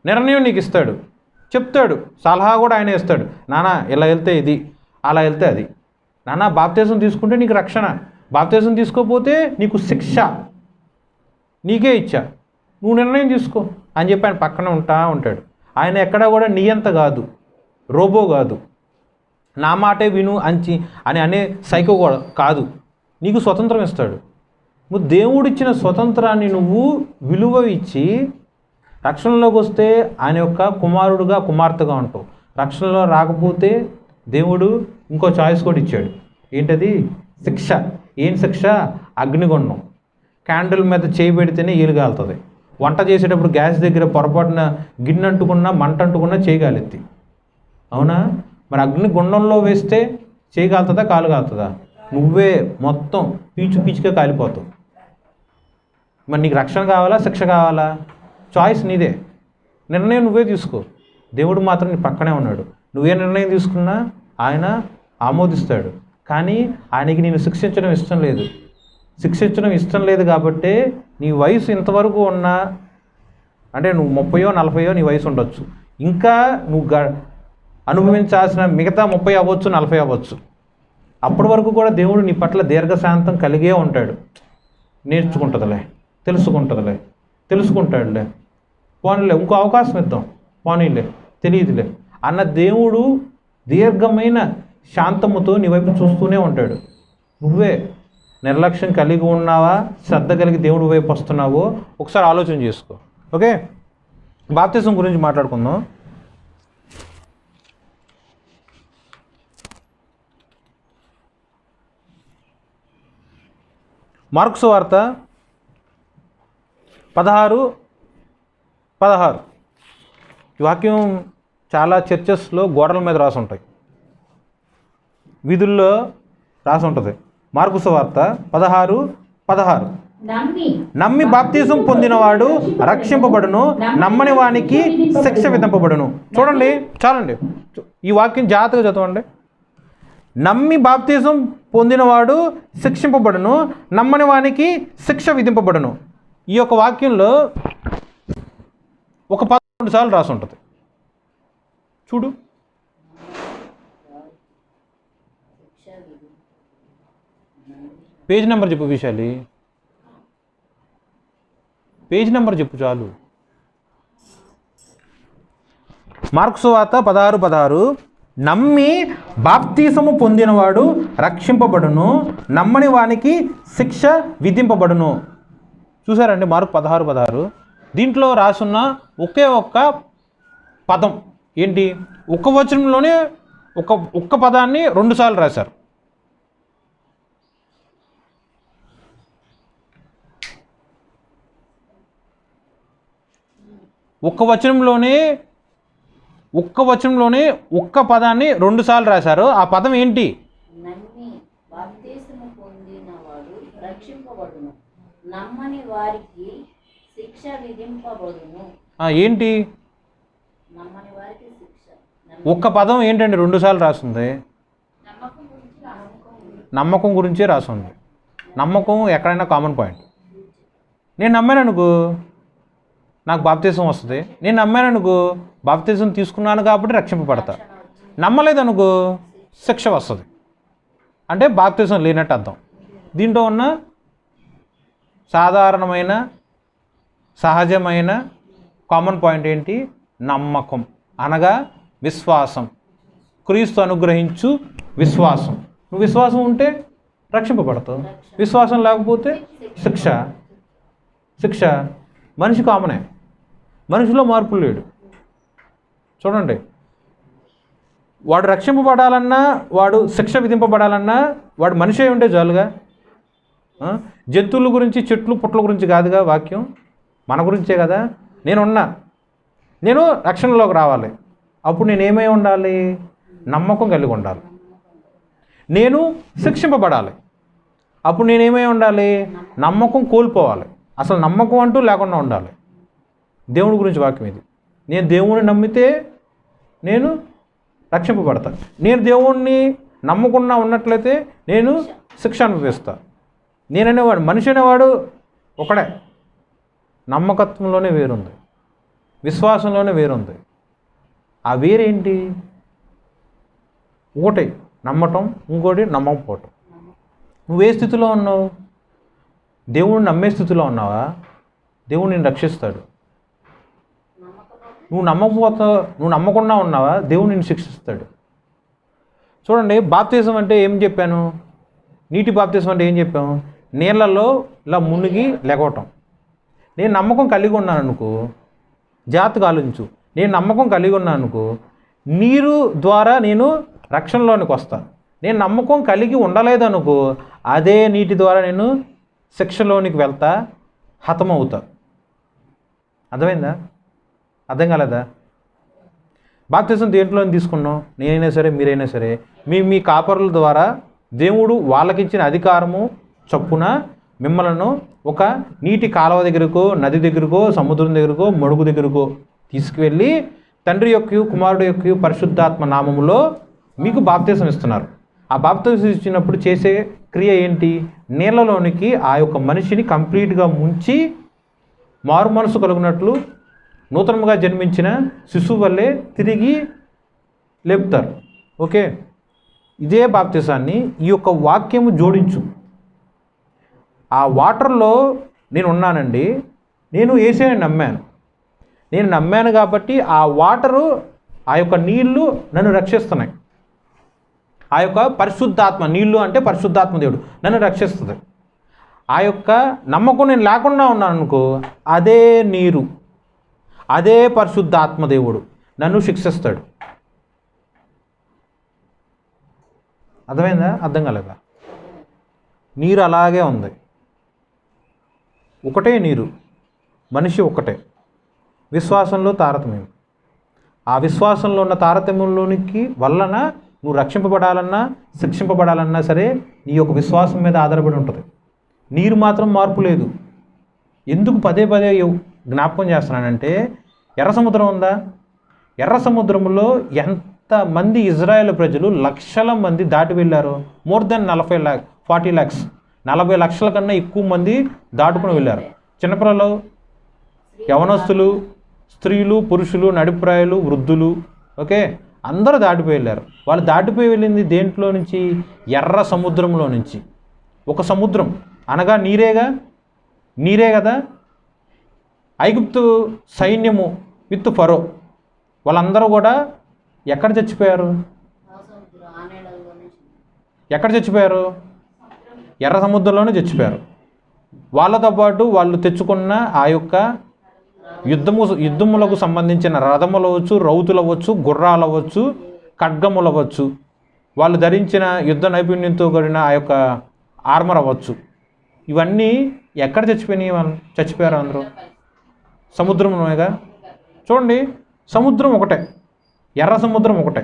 నిర్ణయం నీకు ఇస్తాడు, చెప్తాడు, సలహా కూడా ఆయన ఇస్తాడు. నానా ఇలా వెళ్తే ఇది, అలా వెళ్తే అది. నానా బాప్తిజం తీసుకుంటే నీకు రక్షణ, బాప్తిజం తీసుకోకపోతే నీకు శిక్ష, నీకే ఇచ్చా, నువ్వు నిర్ణయం తీసుకో అని చెప్పి ఆయన పక్కన ఉంటాడు. ఆయన ఎక్కడా కూడా నియంత కాదు, రోబో కాదు, నా మాటే విను అని అనే సైకో కూడా కాదు. నీకు స్వతంత్రం ఇస్తాడు. నువ్వు దేవుడిచ్చిన స్వతంత్రాన్ని నువ్వు విలువ ఇచ్చి రక్షణలోకి వస్తే ఆయన యొక్క కుమారుడుగా కుమార్తెగా ఉంటావు. రక్షణలో రాకపోతే దేవుడు ఇంకో చాయిస్ కూడా ఇచ్చాడు. ఏంటది? శిక్ష. ఏం శిక్ష? అగ్నిగుండం. క్యాండిల్ మీద చేయి పెడితేనే ఈలుగాలుతుంది. వంట చేసేటప్పుడు గ్యాస్ దగ్గర పొరపాటున గిన్నె అంటుకున్నా, మంట అంటుకున్నా చేయగాలెత్తి. అవునా? మరి అగ్నిగుండంలో వేస్తే చేయగలుగుతుందా, కాలు కాలుతుందా? నువ్వే మొత్తం పీచుగా కాలిపోతావు. మరి నీకు రక్షణ కావాలా, శిక్ష కావాలా? చాయిస్ నీదే, నిర్ణయం నువ్వే తీసుకో. దేవుడు మాత్రం నీ పక్కనే ఉన్నాడు. నువ్వే నిర్ణయం తీసుకున్నా ఆయన ఆమోదిస్తాడు. కానీ ఆయనకి నేను శిక్షించడం ఇష్టం లేదు కాబట్టి నీ వయసు ఇంతవరకు ఉన్నా, అంటే నువ్వు 30 40 నీ వయసు ఉండొచ్చు, ఇంకా నువ్వు అనుభవించాల్సిన మిగతా 30 అవ్వచ్చు, 40 అవ్వచ్చు. అప్పటి వరకు కూడా దేవుడు నీ పట్ల దీర్ఘశాంతం కలిగే ఉంటాడు. నేర్చుకుంటుందిలే, తెలుసుకుంటాడులే, పోనీలే, ఇంకో అవకాశం ఇద్దాం, పోనీలే, తెలియదులే అన్న దేవుడు దీర్ఘమైన శాంతముతో నీ వైపు చూస్తూనే ఉంటాడు. నువ్వే నిర్లక్ష్యం కలిగి ఉన్నావా, శ్రద్ధ కలిగి దేవుడి వైపు వస్తున్నావో ఒకసారి ఆలోచన చేసుకో. ఓకే, బాప్తిజం గురించి మాట్లాడుకుందాం. మార్కు సువార్త 16:16. ఈ వాక్యం చాలా చర్చెస్లో గోడల మీద రాసి ఉంటాయి, వీధుల్లో రాసి ఉంటుంది. మార్కు సువార్త 16:16. నమ్మి బాప్తిజం పొందినవాడు రక్షింపబడును, నమ్మని వానికి శిక్ష విధింపబడును. చూడండి, చాలండి, ఈ వాక్యం జాగ్రత్తగా చదవండి. నమ్మి బాప్తిజం పొందినవాడు శిక్షింపబడును, నమ్మని వానికి శిక్ష విధింపబడును. ఈ యొక్క వాక్యంలో ఒక 11 సార్లు రాసి ఉంటుంది. చూడు, పేజ్ నెంబర్ చెప్పు విశాలి, పేజ్ నెంబర్ చెప్పు చాలు. మార్కు సువార్త 16:16. నమ్మి బాప్తిసము పొందినవాడు రక్షింపబడును, నమ్మని వానికి శిక్ష విధింపబడును. చూసారండి, మార్కు 16:16. దీంట్లో రాసున్న ఒకే ఒక్క పదం ఏంటి? ఒక్క వచనంలోనే ఒక్క పదాన్ని 2 సార్లు రాశారు. ఒక్క వచనంలోనే ఒక్క పదాన్ని 2 సార్లు రాశారు. ఆ పదం ఏంటి? నమ్మి బాప్తిసము పొందినవాడు రక్షింపబడును, నమ్మని వారికి శిక్ష విధింపబడును. ఏంటి నమ్మని వారికి శిక్ష. ఒక్క పదం ఏంటండి 2 సార్లు రాస్తుంది? నమ్మకం గురించే రాస్తుంది. నమ్మకం ఎక్కడైనా కామన్ పాయింట్. నేను నమ్మాను అనుకో, నాకు బాప్తిజం వస్తుంది. నేను నమ్మాను అనుకో, బాప్తిజం తీసుకున్నాను కాబట్టి రక్షింపబడతా. నమ్మలేదనుకో, శిక్ష వస్తుంది. అంటే బాప్తిజం లేనట్టు అర్థం. దీంట్లో ఉన్న సాధారణమైన సహజమైన కామన్ పాయింట్ ఏంటి? నమ్మకం అనగా విశ్వాసం, క్రీస్తు అనుగ్రహించు విశ్వాసం. నువ్వు విశ్వాసం ఉంటే రక్షింపబడతావు, విశ్వాసం లేకపోతే శిక్ష. మనిషి కామనే, మనిషిలో మార్పు లేడు. చూడండి, వాడు రక్షింపబడాలన్నా, వాడు శిక్ష విధింపబడాలన్నా వాడు మనిషి అయి ఉంటే చాలుగా. జంతువుల గురించి, చెట్లు పుట్ల గురించి కాదుగా వాక్యం, మన గురించే కదా. నేను రక్షణలోకి రావాలి, అప్పుడు నేనేమై ఉండాలి? నమ్మకం కలిగి ఉండాలి. నేను శిక్షింపబడాలి, అప్పుడు నేనేమై ఉండాలి? నమ్మకం కోల్పోవాలి. అసలు నమ్మకం అంటూ లేకుండా ఉండాలి. దేవుడి గురించి వాక్యం ఇది. నేను దేవుణ్ణి నమ్మితే నేను రక్షింపబడతాను. నేను దేవుణ్ణి నమ్మకుండా ఉన్నట్లయితే నేను శిక్ష అనుభవిస్తాను. నేననేవాడు, మనిషి అనేవాడు ఒకడే. నమ్మకత్వంలోనే వేరుంది, విశ్వాసంలోనే వేరుంది. ఆ వేరేంటి? ఒకటి నమ్మటం, ఇంకోటి నమ్మకపోవటం. నువ్వే స్థితిలో ఉన్నావు? దేవుణ్ణి నమ్మే స్థితిలో ఉన్నావా? దేవుడు నిన్ను రక్షిస్తాడు. నువ్వు నమ్మకుండా ఉన్నావా? దేవుడు నిన్ను శిక్షిస్తాడు. చూడండి, బాప్తిజం అంటే ఏం చెప్పాను? నీటి బాప్తిజం అంటే ఏం చెప్పాము? నీళ్ళల్లో ఇలా మునిగి లెగవటం. నేను నమ్మకం కలిగి ఉన్నాను అనుకో, జాగ్రత్తగా ఆలోచించు. నేను నమ్మకం కలిగి ఉన్నాను అనుకో, నీరు ద్వారా నేను రక్షణలోనికి వస్తాను. నేను నమ్మకం కలిగి ఉండలేదనుకో, అదే నీటి ద్వారా నేను శిక్షలోనికి వెళ్తా, హతమవుతా. అర్థమైందా? అర్థం కాలేదా? బాప్తిజం దేంట్లో తీసుకున్నాం? నేనైనా సరే, మీరైనా సరే, మీ కాపరుల ద్వారా దేవుడు వాళ్ళకిచ్చిన అధికారము చొప్పున మిమ్మలను ఒక నీటి కాలువ దగ్గరకో, నది దగ్గరకో, సముద్రం దగ్గరకో, మడుగు దగ్గరకో తీసుకువెళ్ళి తండ్రి యొక్క, కుమారుడు యొక్క పరిశుద్ధాత్మ నామములో మీకు బాప్తిజం ఇస్తున్నారు. ఆ బాప్తిజం ఇచ్చినప్పుడు చేసే క్రియ ఏంటి? నీళ్ళలోనికి ఆ యొక్క మనిషిని కంప్లీట్గా ముంచి మారు మనసు కలుగునట్లు నూతనంగా జన్మించిన శిశువు వల్లే తిరిగి లేపుతారు. ఓకే, ఇదే బాప్తిజాన్ని ఈ యొక్క వాక్యము జోడించు. ఆ వాటర్లో నేను ఉన్నానండి, నేను యేసుని నమ్మాను. నేను నమ్మాను కాబట్టి ఆ వాటరు, ఆ యొక్క నీళ్లు నన్ను రక్షిస్తున్నాయి. ఆ యొక్క పరిశుద్ధాత్మ, నీళ్లు అంటే పరిశుద్ధాత్మ దేవుడు నన్ను రక్షిస్తుంది. ఆ యొక్క నమ్మకం నేను లేకుండా ఉన్నాను అనుకో, అదే నీరు, అదే పరిశుద్ధాత్మ దేవుడు నన్ను శిక్షిస్తాడు. అర్థమైందా? అర్థం కాలేదా? నీరు అలాగే ఉంది, ఒకటే నీరు, మనిషి ఒక్కటే. విశ్వాసంలో తారతమ్యం. ఆ విశ్వాసంలో ఉన్న తారతమ్యంలోనికి వలన నువ్వు రక్షింపబడాలన్నా శిక్షింపబడాలన్నా సరే నీ యొక్క విశ్వాసం మీద ఆధారపడి ఉంటుంది. నీరు మాత్రం మార్పు లేదు. ఎందుకు పదే పదే జ్ఞాపకం చేస్తున్నానంటే, ఎర్ర సముద్రం ఉందా? ఎర్ర సముద్రంలో ఎంతమంది ఇజ్రాయేల్ ప్రజలు లక్షల మంది దాటి వెళ్ళారు? మోర్ దెన్ 40 lakhs 40 లక్షల కన్నా ఎక్కువ మంది దాటుకుని వెళ్ళారు. చిన్నపిల్లలు, యవనస్తులు, స్త్రీలు, పురుషులు, నడిప్రాయులు, వృద్ధులు, ఓకే, అందరూ దాటిపోయి వెళ్ళారు. వాళ్ళు దాటిపోయి వెళ్ళింది దేంట్లో నుంచి? ఎర్ర సముద్రంలో నుంచి. ఒక సముద్రం అనగా నీరే కదా. ఐగుప్తు సైన్యము విత్ ఫరో వాళ్ళందరూ కూడా ఎక్కడ చచ్చిపోయారు? ఎక్కడ చచ్చిపోయారు? ఎర్ర సముద్రంలోనే చచ్చిపోయారు. వాళ్ళతో పాటు వాళ్ళు తెచ్చుకున్న ఆ యొక్క యుద్ధములకు సంబంధించిన రథములు అవ్వచ్చు, రౌతులు అవ్వచ్చు, గుర్రాలు అవ్వచ్చు, ఖడ్గములు అవ్వచ్చు, వాళ్ళు ధరించిన యుద్ధ నైపుణ్యంతో కూడిన ఆ యొక్క ఆర్మర్ అవ్వచ్చు, ఇవన్నీ ఎక్కడ చచ్చిపోయినాయి? వాళ్ళు చచ్చిపోయారు అందరూ సముద్రంలోనేగా. చూడండి, సముద్రం ఒకటే, ఎర్ర సముద్రం ఒకటే.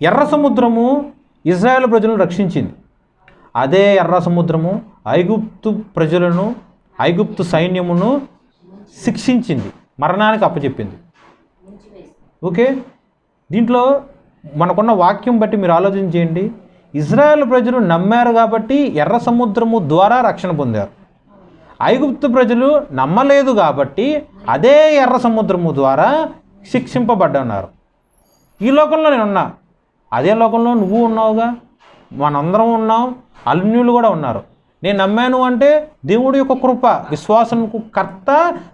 ఎర్ర సముద్రము ఇజ్రాయేల్ ప్రజలను రక్షించింది. అదే ఎర్ర సముద్రము ఐగుప్తు ప్రజలను, ఐగుప్తు సైన్యమును శిక్షించింది, మరణానికి అప్పచెప్పింది. ఓకే, దీంట్లో మనకున్న వాక్యం బట్టి మీరు ఆలోచన చేయండి. ఇజ్రాయేల్ ప్రజలు నమ్మారు కాబట్టి ఎర్ర సముద్రము ద్వారా రక్షణ పొందారు. ఐగుప్తు ప్రజలు నమ్మలేదు కాబట్టి అదే ఎర్ర సముద్రము ద్వారా శిక్షింపబడ్డన్నారు. ఈ లోకంలో నేను ఉన్నా, అదే లోకంలో నువ్వు ఉన్నావుగా, మనందరం ఉన్నాం, అన్యులు కూడా ఉన్నారు. నేను నమ్మాను అంటే దేవుడి యొక్క కృప, విశ్వాసంకు కర్త,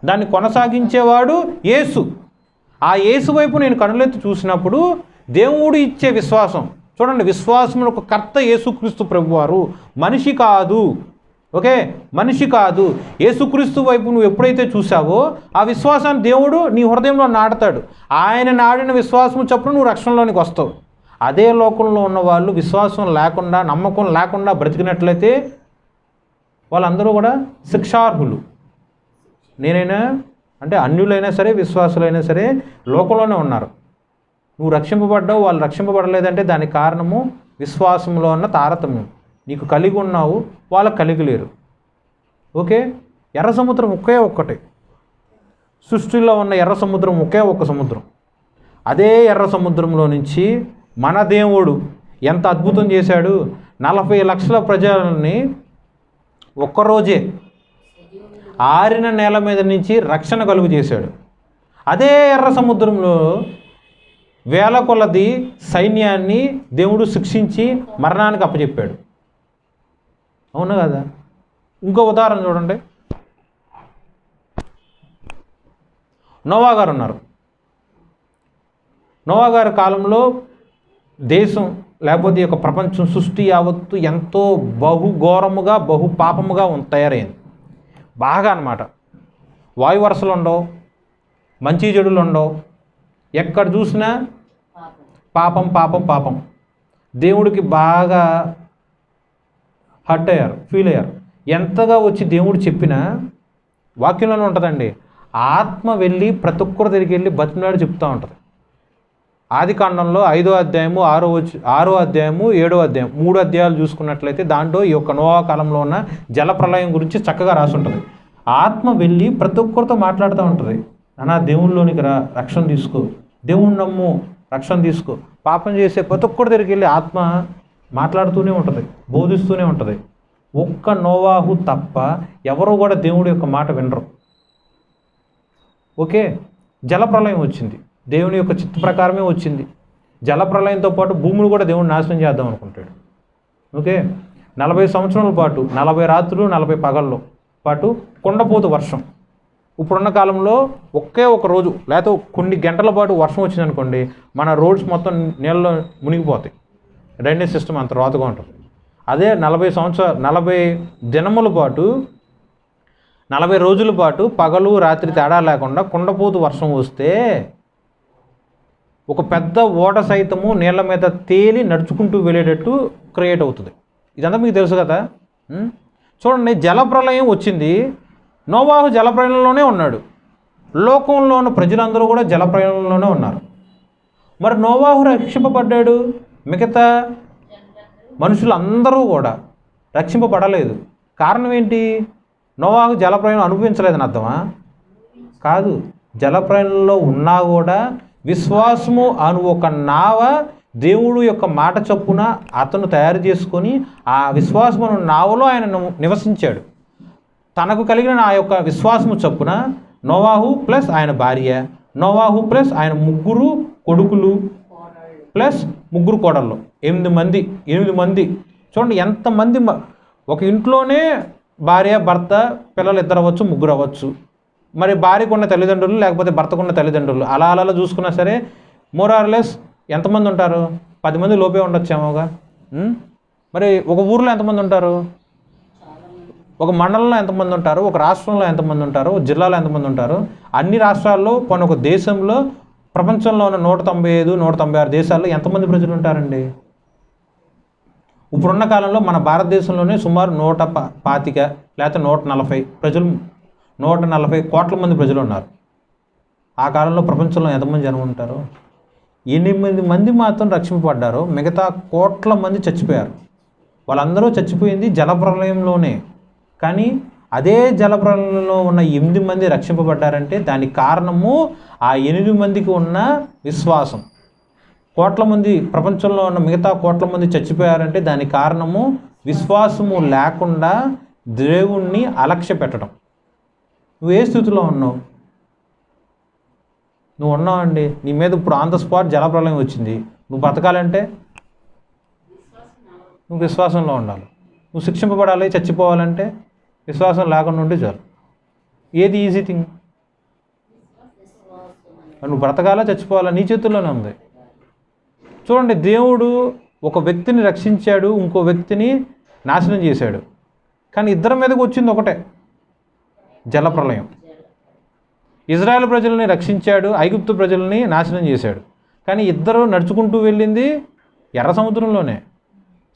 దాన్ని కొనసాగించేవాడు యేసు. ఆ యేసు వైపు నేను కనులెత్తి చూసినప్పుడు దేవుడు ఇచ్చే విశ్వాసం చూడండి. విశ్వాసములకు కర్త యేసుక్రీస్తు ప్రభువారు, మనిషి కాదు. ఓకే, మనిషి కాదు. యేసుక్రీస్తు వైపు నువ్వు ఎప్పుడైతే చూసావో ఆ విశ్వాసాన్ని దేవుడు నీ హృదయంలో నాటుతాడు. ఆయన నాడిన విశ్వాసం చొప్పున నువ్వు రక్షణలోనికి వస్తావు. అదే లోకంలో ఉన్న వాళ్ళు విశ్వాసం లేకుండా, నమ్మకం లేకుండా బ్రతికినట్లయితే వాళ్ళందరూ కూడా శిక్షార్హులు. నేనైనా అంటే అన్యులైనా సరే, విశ్వాసులైనా సరే లోకంలోనే ఉన్నారు. నువ్వు రక్షింపబడ్డావు, వాళ్ళు రక్షింపబడలేదంటే దానికి కారణము విశ్వాసంలో ఉన్న తారతమ్యం. నీకు కలిగి ఉన్నావు, వాళ్ళకు కలిగి లేరు. ఓకే, ఎర్ర సముద్రం ఒక్కటే. సృష్టిలో ఉన్న ఎర్ర సముద్రం ఒక్క సముద్రం. అదే ఎర్ర సముద్రంలో నుంచి మన దేవుడు ఎంత అద్భుతం చేశాడు. 40 లక్షల ప్రజలని ఒక్కరోజే ఆరిన నేల మీద నుంచి రక్షణ కలుగు చేశాడు. అదే ఎర్ర సముద్రంలో వేల కొలది సైన్యాన్ని దేవుడు శిక్షించి మరణానికి అప్పచెప్పాడు. అవునా కదా? ఇంకో ఉదాహరణ చూడండి. నోవా గారు ఉన్నారు. నోవా గారి కాలంలో దేశం లేకపోతే ఈ యొక్క ప్రపంచం, సృష్టి యావత్తు ఎంతో బహుఘోరముగా, బహు పాపముగా తయారైంది. బాగా అన్నమాట. వాయు వరుసలు ఉండవు, మంచి చెడులు ఉండవు, ఎక్కడ చూసినా పాపం పాపం పాపం. దేవుడికి బాగా హర్ట్ అయ్యారు, ఫీల్ అయ్యారు. ఎంతగా వచ్చి దేవుడు చెప్పినా వాక్యంలోనే ఉంటుందండి. ఆత్మ వెళ్ళి ప్రతి ఒక్కరి దగ్గరికి వెళ్ళి బతిమలాడి చెప్తూ ఉంటుంది. ఆదికాండంలో 5వ అధ్యాయము 6వ అధ్యాయము 7వ అధ్యాయం 3 అధ్యాయాలు చూసుకున్నట్లయితే దాంట్లో ఈ యొక్క నోవా కాలంలో ఉన్న జలప్రలయం గురించి చక్కగా రాసి ఉంటుంది. ఆత్మ వెళ్ళి ప్రతి ఒక్కరితో మాట్లాడుతూ ఉంటుంది. నాన్న, దేవుళ్ళలోనికి రా, రక్షణ తీసుకో, దేవుణ్ణి నమ్ము, రక్షణ తీసుకో. పాపం చేసే ప్రతి ఒక్కరి దగ్గరికి వెళ్ళి ఆత్మ మాట్లాడుతూనే ఉంటుంది, బోధిస్తూనే ఉంటుంది. ఒక్క నోవాహు తప్ప ఎవరు కూడా దేవుడి యొక్క మాట వినరు. ఓకే, జలప్రలయం వచ్చింది, దేవుని యొక్క చిత్త ప్రకారమే వచ్చింది. జలప్రలయంతో పాటు భూములు కూడా దేవుడు నాశనం చేద్దాం అనుకుంటాడు. ఓకే, 40 సంవత్సరాల పాటు 40 రాత్రులు 40 పగల్లో పాటు కుండపోతు వర్షం. ఇప్పుడున్న కాలంలో ఒకే ఒక రోజు లేకపోతే కొన్ని గంటల పాటు వర్షం వచ్చిందనుకోండి, మన రోడ్స్ మొత్తం నీళ్ళలో మునిగిపోతాయి. డ్రైనేజ్ సిస్టమ్ అంత రోతగా ఉంటుంది. అదే 40 దినముల పాటు 40 రోజుల పాటు పగలు రాత్రి తేడా లేకుండా కుండపోతు వర్షం వస్తే ఒక పెద్ద ఓడ సైతము నీళ్ళ మీద తేలి నడుచుకుంటూ వెళ్ళేటట్టు క్రియేట్ అవుతుంది. ఇదంతా మీకు తెలుసు కదా. చూడండి, జలప్రలయం వచ్చింది, నోవాహు జలప్రలయంలోనే ఉన్నాడు, లోకంలో ఉన్న ప్రజలందరూ కూడా జలప్రలయంలోనే ఉన్నారు. మరి నోవాహు రక్షింపబడ్డాడు, మిగతా మనుషులందరూ కూడా రక్షింపబడలేదు. కారణం ఏంటి? నోవాహు జలప్రలయం అనుభవించలేదని అర్థమా? కాదు. జలప్రలయంలో ఉన్నా కూడా విశ్వాసము అను ఒక నావ దేవుడు యొక్క మాట చొప్పున అతను తయారు చేసుకొని ఆ విశ్వాసము అను నావలో ఆయన నివసించాడు. తనకు కలిగిన ఆ యొక్క విశ్వాసము చొప్పున నోవాహు ప్లస్ ఆయన భార్య, నోవాహు ప్లస్ ఆయన 3 కొడుకులు ప్లస్ 3 కోడళ్ళు, 8 మంది. చూడండి ఎంతమంది, ఒక ఇంట్లోనే భార్య భర్త పిల్లలు 2 అవ్వచ్చు, 3 అవ్వచ్చు. మరి భార్యకు ఉన్న తల్లిదండ్రులు లేకపోతే భర్తకున్న తల్లిదండ్రులు అలా చూసుకున్నా సరే మోరార్లెస్ ఎంతమంది ఉంటారు? 10 మంది లోపే ఉండొచ్చేమోగా. మరి ఒక ఊర్లో ఎంతమంది ఉంటారు? ఒక మండలంలో ఎంతమంది ఉంటారు? ఒక రాష్ట్రంలో ఎంతమంది ఉంటారు? ఒక జిల్లాలో ఎంతమంది ఉంటారు? అన్ని రాష్ట్రాల్లో కొన్ని ఒక దేశంలో ప్రపంచంలో ఉన్న 195, 196 దేశాల్లో ఎంతమంది ప్రజలు ఉంటారండి? ఇప్పుడున్న కాలంలో మన భారతదేశంలోనే సుమారు 125 లేకపోతే 140 ప్రజలు, 140 కోట్ల మంది ప్రజలు ఉన్నారు. ఆ కాలంలో ప్రపంచంలో ఎంతమంది జనం ఉంటారు? 8 మంది మాత్రం రక్షింపబడ్డారు, మిగతా కోట్ల మంది చచ్చిపోయారు. వాళ్ళందరూ చచ్చిపోయింది జలప్రలయంలోనే. కానీ అదే జలప్రలయంలో ఉన్న 8 మంది రక్షింపబడ్డారంటే దానికి కారణము ఆ 8 మందికి ఉన్న విశ్వాసం. కోట్ల మంది, ప్రపంచంలో ఉన్న మిగతా కోట్ల మంది చచ్చిపోయారంటే దానికి కారణము విశ్వాసము లేకుండా దేవుణ్ణి అలక్ష్య పెట్టడం. నువ్వు ఏ స్థితిలో ఉన్నావు? నువ్వు ఉన్నావండి, నీ మీద ఇప్పుడు ఆన్ ద స్పాట్ జలప్రలయం వచ్చింది, నువ్వు బతకాలంటే నువ్వు విశ్వాసంలో ఉండాలి. నువ్వు శిక్షింపబడాలి, చచ్చిపోవాలంటే విశ్వాసం లేకుండా ఉంటే చాలు. ఏది ఈజీ థింగ్? నువ్వు బ్రతకాలా చచ్చిపోవాలా నీ చేతుల్లోనే ఉంది. చూడండి, దేవుడు ఒక వ్యక్తిని రక్షించాడు, ఇంకో వ్యక్తిని నాశనం చేశాడు. కానీ ఇద్దరి మీదకి వచ్చింది ఒకటే, జలప్రలయం. ఇజ్రాయెల్ ప్రజల్ని రక్షించాడు, ఐగుప్తు ప్రజల్ని నాశనం చేశాడు. కానీ ఇద్దరు నడుచుకుంటూ వెళ్ళింది ఎర్ర సముద్రంలోనే.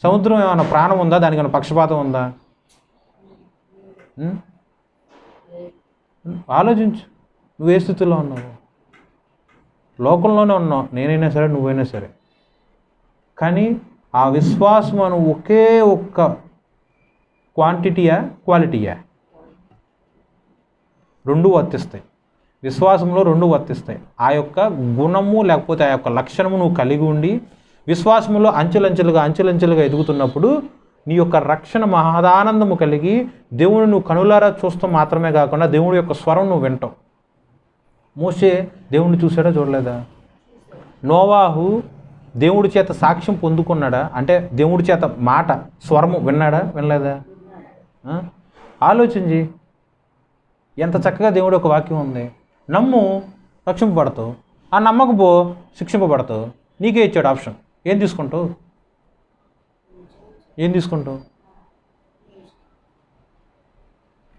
సముద్రం ఏమైనా ప్రాణం ఉందా? దానికి ఏమైనా పక్షపాతం ఉందా? ఆలోచించు, నువ్వు ఏ స్థితిలో ఉన్నావు? లోకంలోనే ఉన్నావు, నేనైనా సరే నువ్వైనా సరే. కానీ ఆ విశ్వాసం అను ఒకే ఒక్క క్వాంటిటీయా క్వాలిటీయా? 2 వర్తిస్తాయి. విశ్వాసంలో 2 వర్తిస్తాయి. ఆ యొక్క గుణము లేకపోతే ఆ యొక్క లక్షణము నువ్వు కలిగి ఉండి విశ్వాసంలో అంచెలంచెలుగా ఎదుగుతున్నప్పుడు నీ యొక్క రక్షణ మహదానందము కలిగి దేవుని నువ్వు కనులారా చూస్తూ మాత్రమే కాకుండా దేవుడి యొక్క స్వరం నువ్వు వింటావు. మోషే దేవుణ్ణి చూసాడా చూడలేదా? నోవాహు దేవుడి చేత సాక్ష్యం పొందుకున్నాడా? అంటే దేవుడి చేత మాట స్వరము విన్నాడా వినలేదా? ఆలోచించి, ఎంత చక్కగా దేవుడి యొక్క వాక్యం ఉంది. నమ్ము, రక్షింపబడతావు. ఆ నమ్మకపో, శిక్షింపబడతావు. నీకే ఇచ్చాడు ఆప్షన్. ఏం తీసుకుంటావు?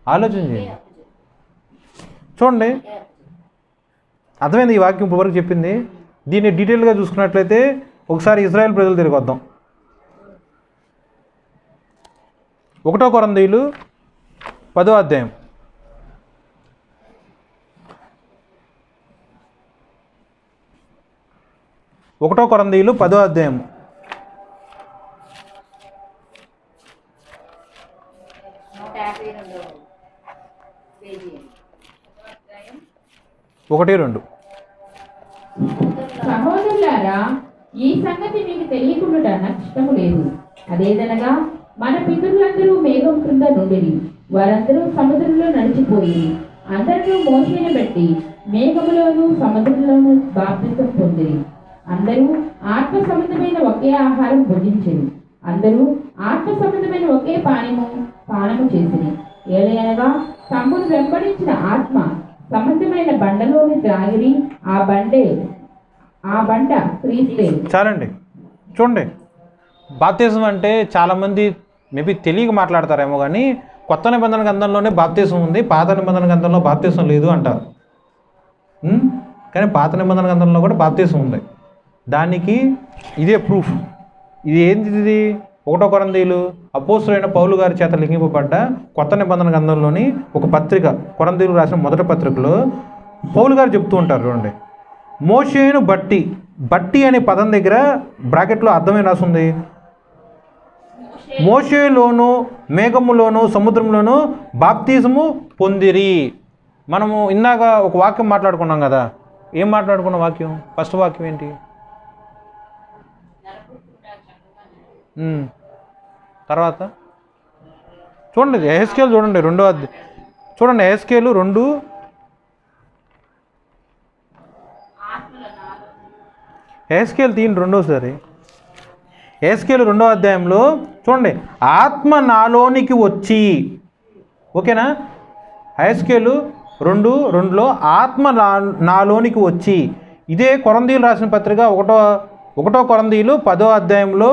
ఆలోచించి చూడండి, అర్థమైంది ఈ వాక్యం ఇప్పటివరకు చెప్పింది. దీన్ని డీటెయిల్గా చూసుకున్నట్లయితే ఒకసారి ఇజ్రాయెల్ ప్రజలు తిరిగి వద్దాం. 1 కొరింథీయులు 10వ అధ్యాయం. 1 కొరింథీయులు 10వ అధ్యాయం. 1-2. సహోదరులారా, ఈ సంగతి మీకు తెలియకుండా నాకు ఇష్టము లేదు. అదేదనగా మన పితరులందరూ మేఘం క్రింద నుండిరి, వారందరూ సముద్రంలో నడిచిపోయి, అందరూ మోషేను బట్టి మేఘములోను సముద్రంలోను బాప్తిసం పొందిరి. అందరూ ఆత్మ సంబంధమైన ఒకే ఆహారం భుజించిరి, అందరూ ఆత్మ సంబంధమైన ఒకే పానము చేసిరి. ఏలయనగా తమ్మును వెంబడించిన ఆత్మ సంబంధమైన బండలోని త్రాగిరి, ఆ బండ క్రీస్తే. చాలండి. చూడండి, బాప్తిజం అంటే చాలామంది మేబీ తెలియక మాట్లాడతారేమో, కానీ కొత్త నిబంధన గ్రంథంలోనే బాప్తిజం ఉంది, పాత నిబంధన గ్రంథంలో బాప్తిజం లేదు అంటారు. కానీ పాత నిబంధన గ్రంథంలో కూడా బాప్తిజం ఉంది. దానికి ఇదే ప్రూఫ్. ఇది ఏంటిది? 1 కొరింథీయులు అపోస్తలుడైన పౌలు గారి చేత లిఖింపబడ్డ కొత్త నిబంధన గ్రంథంలోని ఒక పత్రిక, కొరింథీయులకు రాసిన మొదటి పత్రికలో పౌలు గారు చెప్తూ ఉంటారు చూడండి. మోషేను బట్టి, బట్టి అనే పదం దగ్గర బ్రాకెట్లో అర్థమే రాసింది. మోషేలోను, మేఘములోను, సముద్రంలోను బాప్తిజము పొందిరి. మనము ఇందాక ఒక వాక్యం మాట్లాడుకున్నాం కదా. ఏం మాట్లాడుకున్న వాక్యం? ఫస్ట్ వాక్యం ఏంటి? తర్వాత చూడండి ఎహెస్కేలు చూడండి, 2వ అధ్యాయం చూడండి. ఎహెస్కేలు 2, ఎహెస్కేలు తీయండి రెండోసారి. ఎహెస్కేలు 2వ అధ్యాయంలో చూడండి, ఆత్మ నాలోనికి వచ్చి, ఓకేనా? ఎహెస్కేలు 2:2లో ఆత్మ నాలోనికి వచ్చి. ఇదే కొరింథీయులు రాసిన పత్రిక 1 కొరింథీయులు 10వ అధ్యాయంలో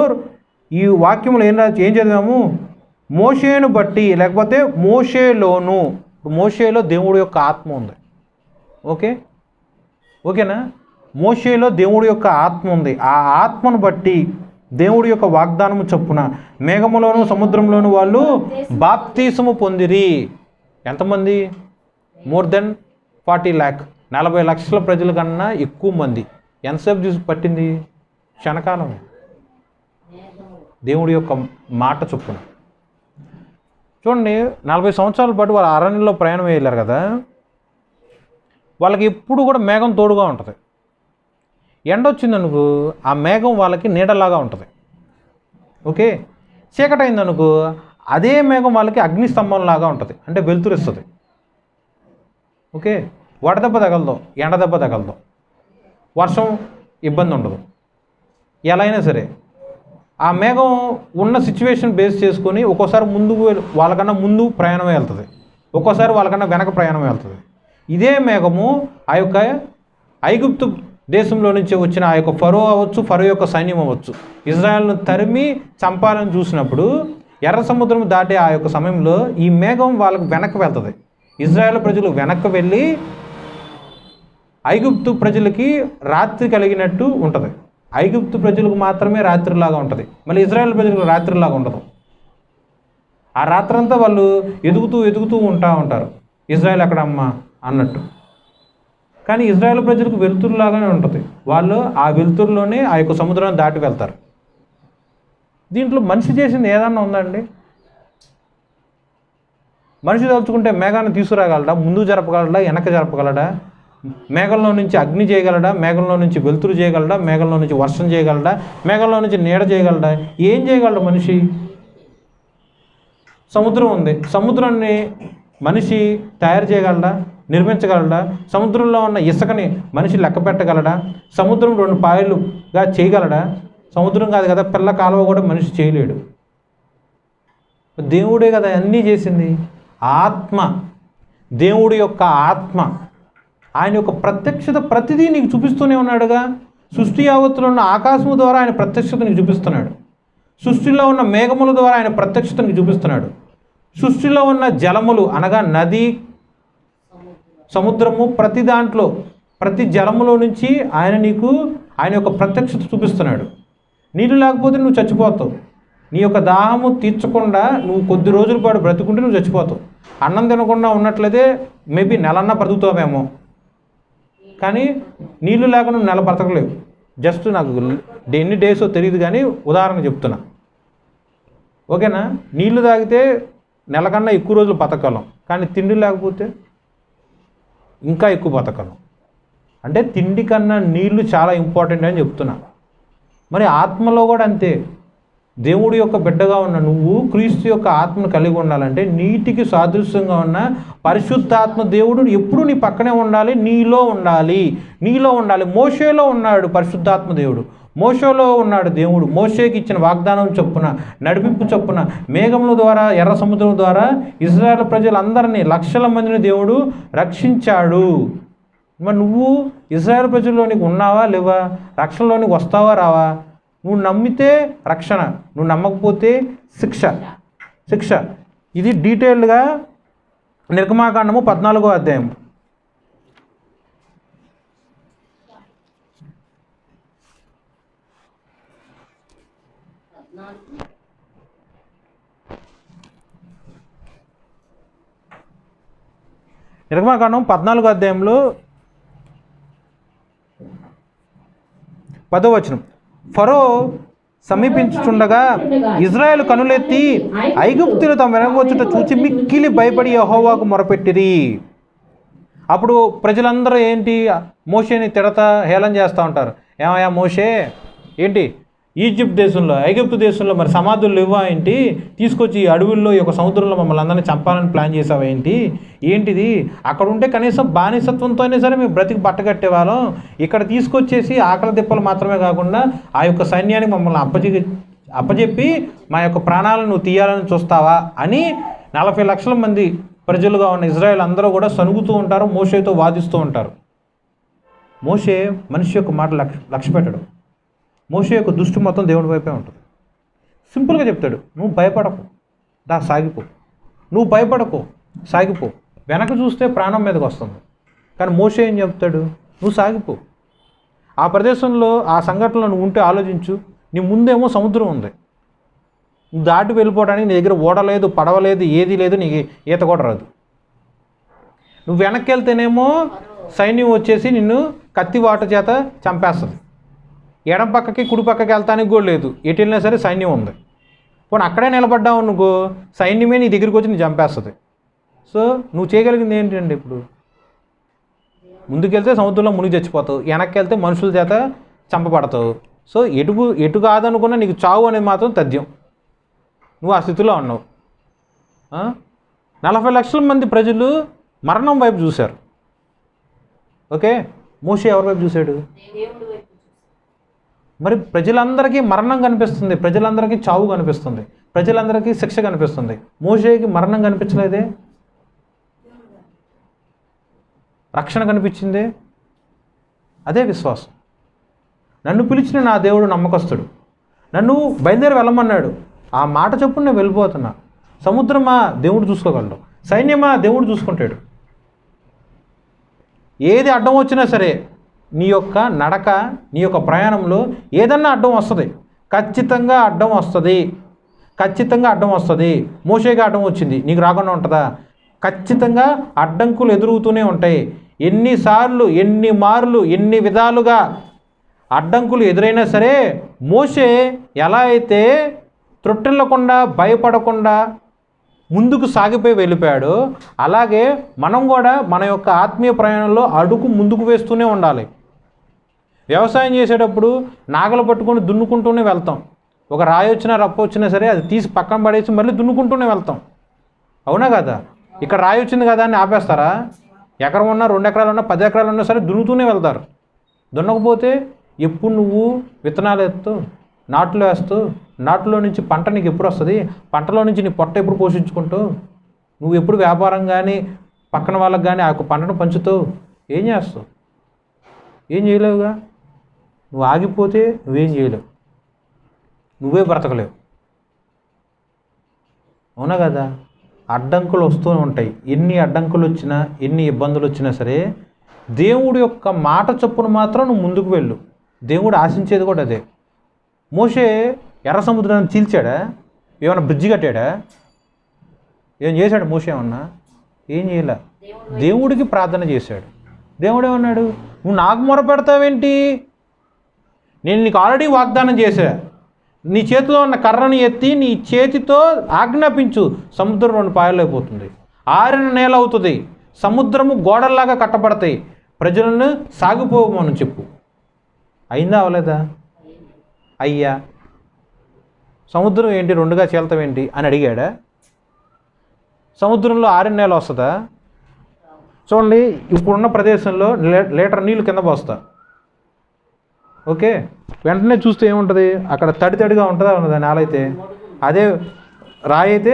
ఈ వాక్యములు ఏం చదివాము? మోషేను బట్టి, లేకపోతే మోషేలోను. మోషేలో దేవుడి యొక్క ఆత్మ ఉంది. ఓకేనా? మోషేలో దేవుడి యొక్క ఆత్మ ఉంది. ఆ ఆత్మను బట్టి దేవుడి యొక్క వాగ్దానము చొప్పున మేఘములోను, సముద్రంలోను వాళ్ళు బాప్తీసము పొందిరి. ఎంతమంది? మోర్ దెన్ 40 lakh, 40 లక్షల ప్రజల కన్నా ఎక్కువ మంది. ఎంతసేపు చూసి పట్టింది? క్షణకాలం. దేవుడి యొక్క మాట చొప్పున చూడండి. 40 సంవత్సరాల పాటు వాళ్ళ అరణ్యంలో ప్రయాణం వెళ్ళారు కదా. వాళ్ళకి ఎప్పుడు కూడా మేఘం తోడుగా ఉంటుంది. ఎండ వచ్చిందనుకో ఆ మేఘం వాళ్ళకి నీడలాగా ఉంటుంది. ఓకే, చీకటి అయిందనుకో అదే మేఘం వాళ్ళకి అగ్నిస్తంభంలాగా ఉంటుంది, అంటే వెలుతురిస్తుంది. ఓకే, వడదెబ్బ తగలదు, ఎండ దెబ్బ తగలదు, వర్షం ఇబ్బంది ఉండదు. ఎలా అయినా సరే ఆ మేఘం ఉన్న సిచ్యువేషన్ బేస్ చేసుకొని ఒక్కోసారి వాళ్ళకన్నా ముందు ప్రయాణం వెళ్తుంది, ఒక్కోసారి వాళ్ళకన్నా వెనక ప్రయాణం వెళ్తుంది. ఇదే మేఘము ఆ యొక్క ఐగుప్తు దేశంలో నుంచి వచ్చిన ఆ యొక్క ఫరో అవ్వచ్చు, ఫరో యొక్క సైన్యం అవ్వచ్చు, ఇజ్రాయెల్ను తరిమి చంపాలని చూసినప్పుడు ఎర్ర సముద్రం దాటే ఆ యొక్క సమయంలో ఈ మేఘం వాళ్ళకు వెనక్కి వెళ్తుంది. ఇజ్రాయెల్ ప్రజలు వెనక్కి వెళ్ళి ఐగుప్తు ప్రజలకి రాత్రి కలిగినట్టు ఉంటుంది. ఐగుప్తు ప్రజలకు మాత్రమే రాత్రిలాగా ఉంటుంది, మళ్ళీ ఇజ్రాయెల్ ప్రజలకు రాత్రిలాగా ఉండదు. ఆ రాత్రంతా వాళ్ళు ఎదుగుతూ ఉంటారు, ఇజ్రాయెల్ ఎక్కడ అమ్మ అన్నట్టు. కానీ ఇజ్రాయెల్ ప్రజలకు వెలుతురులాగానే ఉంటుంది. వాళ్ళు ఆ వెలుతురులోనే ఆ యొక్క సముద్రాన్ని దాటి వెళ్తారు. దీంట్లో మనిషి చేసింది ఏదన్నా ఉందండి? మనిషి తలుచుకుంటే మేఘాన్ని తీసుకురాగలడా? ముందు జరపగలడా? వెనక జరపగలడా? మేఘంలో నుంచి అగ్ని చేయగలడా? మేఘంలో నుంచి వెలుతురు చేయగలడా? మేఘంలో నుంచి వర్షం చేయగలడా? మేఘంలో నుంచి నీడ చేయగలడా? ఏం చేయగలడు మనిషి? సముద్రం ఉంది, సముద్రాన్ని మనిషి తయారు చేయగలడా? నిర్మించగలడా? సముద్రంలో ఉన్న ఇసుకని మనిషి లెక్క పెట్టగలడా? సముద్రం 2 పాయలుగా చేయగలడా? సముద్రం కాదు కదా, పిల్ల కాలువ కూడా మనిషి చేయలేడు. దేవుడే కదా అన్నీ చేసింది. ఆత్మ, దేవుడి యొక్క ఆత్మ, ఆయన యొక్క ప్రత్యక్షత ప్రతిదీ నీకు చూపిస్తూనే ఉన్నాడుగా. సృష్టి యావత్తులో ఉన్న ఆకాశము ద్వారా ఆయన ప్రత్యక్షత నీకు చూపిస్తున్నాడు. సృష్టిలో ఉన్న మేఘముల ద్వారా ఆయన ప్రత్యక్షత నీకు చూపిస్తున్నాడు. సృష్టిలో ఉన్న జలములు అనగా నది, సముద్రము, ప్రతి దాంట్లో ప్రతి జలములో నుంచి ఆయన యొక్క ప్రత్యక్షత చూపిస్తున్నాడు. నీళ్ళు లేకపోతే నువ్వు చచ్చిపోతావు. నీ యొక్క దాహము తీర్చకుండా నువ్వు కొద్ది రోజుల పాటు బ్రతుకుంటే నువ్వు చచ్చిపోతావు. అన్నం తినకుండా ఉన్నట్లయితే మేబీ నెలన్నా బ్రతుకుతావేమో, కానీ నీళ్ళు లేకుండా నువ్వు నెల బ్రతకలేవు. జస్ట్ నాకు ఎన్ని డేసో తెలియదు కానీ ఉదాహరణ చెప్తున్నా, ఓకేనా? నీళ్లు తాగితే నెలకన్నా ఎక్కువ రోజులు బతకగలం, కానీ తిండి లేకపోతే ఇంకా ఎక్కువ బతకగలం. అంటే తిండి కన్నా నీళ్లు చాలా ఇంపార్టెంట్ అని చెప్తున్నా. మరి ఆత్మలో కూడా అంతే. దేవుడి యొక్క బిడ్డగా ఉన్న నువ్వు క్రీస్తు యొక్క ఆత్మను కలిగి ఉండాలంటే నీటికి సాదృశ్యంగా ఉన్న పరిశుద్ధాత్మ దేవుడు ఎప్పుడు నీ పక్కనే ఉండాలి, నీలో ఉండాలి. మోషేలో ఉన్నాడు పరిశుద్ధాత్మ దేవుడు, మోషేలో ఉన్నాడు దేవుడు. మోషేకి ఇచ్చిన వాగ్దానం చొప్పున, నడిపింపు చొప్పున మేఘముల ద్వారా, ఎర్ర సముద్రం ద్వారా ఇశ్రాయేలు ప్రజలందరినీ, లక్షల మందిని దేవుడు రక్షించాడు. మరి నువ్వు ఇశ్రాయేలు ప్రజల్లోనికి ఉన్నావా లేవా? రక్షణలోనికి వస్తావా రావా? నువ్వు నమ్మితే రక్షణ, నువ్వు నమ్మకపోతే శిక్ష. ఇది డీటెయిల్డ్గా నిర్గమాకాండము 14వ అధ్యాయం. నిర్గమకాండం 14వ అధ్యాయంలో 10వ వచనం. ఫరో సమీపించుచుండగా ఇజ్రాయేలు కనులెత్తి ఐగుప్తులు తమ వెనకొచ్చుట చూచి మిక్కిలి భయపడి యెహోవాకు మొరపెట్టిరి. అప్పుడు ప్రజలందరూ ఏంటి, మోషేని తిడతా హేళన చేస్తూ ఉంటారు. ఏమయ్యా మోషే, ఏంటి ఈజిప్ట్ దేశంలో, ఐగుప్తు దేశంలో మరి సమాధులు ఇవ్వా ఏంటి, తీసుకొచ్చి అడవుల్లో ఈ యొక్క సముద్రంలో మమ్మల్ని అందరినీ చంపాలని ప్లాన్ చేసావా ఏంటిది, అక్కడ ఉంటే కనీసం బానిసత్వంతో అయినా సరే మేము బ్రతికి బట్టగట్టేవాళ్ళం, ఇక్కడ తీసుకొచ్చేసి ఆకలి తిప్పలు మాత్రమే కాకుండా ఆ యొక్క సైన్యానికి మమ్మల్ని అప్పచెప్పి మా యొక్క ప్రాణాలను నువ్వు తీయాలని చూస్తావా అని 40 లక్షల మంది ప్రజలుగా ఉన్న ఇజ్రాయెల్ అందరూ కూడా సనుగుతూ ఉంటారు, మోషేతో వాదిస్తూ ఉంటారు. మోషే మనిషి యొక్క మాట లక్ష్య పెట్టడు. మోషే యొక్క దృష్టి మొత్తం దేవుడి వైపే ఉంటుంది. సింపుల్గా చెప్తాడు, నువ్వు భయపడకు, సాగిపో, నువ్వు భయపడకు, సాగిపో. వెనక చూస్తే ప్రాణం మీదకి వస్తుంది. కానీ మోషే ఏం చెప్తాడు, నువ్వు సాగిపో. ఆ ప్రదేశంలో ఆ సంఘటనలో నువ్వు ఉంటే ఆలోచించు, నీ ముందేమో సముద్రం ఉంది, నువ్వు దాటి వెళ్ళిపోవడానికి నీ దగ్గర ఓడ లేదు, పడవ లేదు, ఏది లేదు, నీకు ఈత కూడా రాదు. నువ్వు వెనక్కి వెళ్తేనేమో సైన్యం వచ్చేసి నిన్ను కత్తి వాట చేత చంపేస్తుంది. ఎడం పక్కకి కుడి పక్కకి వెళ్తానికి కూడా లేదు, ఎటు వెళ్ళినా సరే సైన్యం ఉంది. పోనీ అక్కడే నిలబడ్డావు నువ్వు, సైన్యమే నీ దగ్గరికి వచ్చి నీ చంపేస్తుంది. సో నువ్వు చేయగలిగింది ఏంటండి? ఇప్పుడు ముందుకెళ్తే సముద్రంలో మునిగి చచ్చిపోతావు, వెనక్కి వెళ్తే మనుషుల చేత చంపబడతావు. సో ఎటు కాదనుకున్నా నీకు చావు అనేది మాత్రం తథ్యం. నువ్వు ఆ స్థితిలో ఉన్నావు. 40 లక్షల మంది ప్రజలు మరణం వైపు చూశారు. ఓకే, మోషే ఎవరి వైపు చూశాడు? మరి ప్రజలందరికీ మరణం కనిపిస్తుంది, ప్రజలందరికీ చావు కనిపిస్తుంది, ప్రజలందరికీ శిక్ష కనిపిస్తుంది. మోషేకి మరణం కనిపించలేదే, రక్షణ కనిపించిందే. అదే విశ్వాసం. నన్ను పిలిచిన నా దేవుడు నమ్మకస్తుడు, నన్ను బయలుదేరి వెళ్ళమన్నాడు, ఆ మాట చొప్పున నేను వెళ్ళిపోతున్నా. సముద్రమా, దేవుడు చూసుకోగలడు. సైన్యమా, దేవుడు చూసుకుంటాడు. ఏది అడ్డం వచ్చినా సరే నీ యొక్క నడక, నీ యొక్క ప్రయాణంలో ఏదన్నా అడ్డం వస్తుంది, ఖచ్చితంగా అడ్డం వస్తుంది, ఖచ్చితంగా అడ్డం వస్తుంది. మోషేగా అడ్డం వచ్చింది, నీకు రాకుండా ఉంటుందా? ఖచ్చితంగా అడ్డంకులు ఎదురుగుతూనే ఉంటాయి. ఎన్నిసార్లు, ఎన్ని మార్లు, ఎన్ని విధాలుగా అడ్డంకులు ఎదురైనా సరే మోషే ఎలా అయితే త్రొట్టిల్లకుండా భయపడకుండా ముందుకు సాగిపోయి వెళ్ళిపోయాడు, అలాగే మనం కూడా మన యొక్క ఆత్మీయ ప్రయాణంలో అడుగు ముందుకు వేస్తూనే ఉండాలి. వ్యవసాయం చేసేటప్పుడు నాగలు పట్టుకొని దున్నుకుంటూనే వెళ్తాం. ఒక రాయి వచ్చినా రప్ప వచ్చినా సరే అది తీసి పక్కన పడేసి మళ్ళీ దున్నుకుంటూనే వెళ్తాం. అవునా కదా? ఇక్కడ రాయి వచ్చింది కదా అని ఆపేస్తారా? ఎకరం ఉన్నా, 2 ఎకరాలు ఉన్నా, 10 ఎకరాలు ఉన్నా సరే దున్నుతూనే వెళ్తారు. దున్నకపోతే ఎప్పుడు నువ్వు విత్తనాలు ఎత్తు, నాట్లు వేస్తూ, నాటులో నుంచి పంట నీకు ఎప్పుడు వస్తుంది, పంటలో నుంచి నీ పొట్ట ఎప్పుడు పోషించుకుంటూ, నువ్వు ఎప్పుడు వ్యాపారం కానీ పక్కన వాళ్ళకి కానీ ఆ యొక్క పంటను పంచుతూ ఏం చేస్తావు? ఏం చేయలేవుగా. నువ్వు ఆగిపోతే నువ్వేం చేయలేవు, నువ్వే బ్రతకలేవు. అవునా కదా? అడ్డంకులు వస్తూ ఉంటాయి. ఎన్ని అడ్డంకులు వచ్చినా, ఎన్ని ఇబ్బందులు వచ్చినా సరే దేవుడి యొక్క మాట చొప్పున మాత్రం నువ్వు ముందుకు వెళ్ళు. దేవుడు ఆశించేది కూడా అదే. మోషే ఎర్ర సముద్రాన్ని చీల్చాడా? ఏమైనా బ్రిడ్జి కట్టాడా? ఏం చేశాడు మోషే? ఏమన్నా ఏం చేయలే. దేవుడికి ప్రార్థన చేశాడు. దేవుడు ఏమన్నాడు? నువ్వు నాకు మొరపెడతావేంటి? నేను నీకు ఆల్రెడీ వాగ్దానం చేశా. నీ చేతిలో ఉన్న కర్రను ఎత్తి నీ చేతితో ఆజ్ఞాపించు, సముద్రం 2 పాయలు అయిపోతుంది, ఆరిన నేల అవుతుంది, సముద్రము గోడల్లాగా కట్టబడతాయి, ప్రజలను సాగిపోమని చెప్పు. అయిందా అవలేదా? అయ్యా. సముద్రం ఏంటి 2గా చీల్తావేంటి అని అడిగాడా? సముద్రంలో ఆరిన నేల వస్తుందా? చూడండి, ఇప్పుడున్న ప్రదేశంలో లీటర్ నీళ్ళు కింద పోస్తా. ఓకే, వెంటనే చూస్తే ఏముంటుంది? అక్కడ తడిగా ఉంటుందా ఉన్నదా నేల అయితే? అదే రాయి అయితే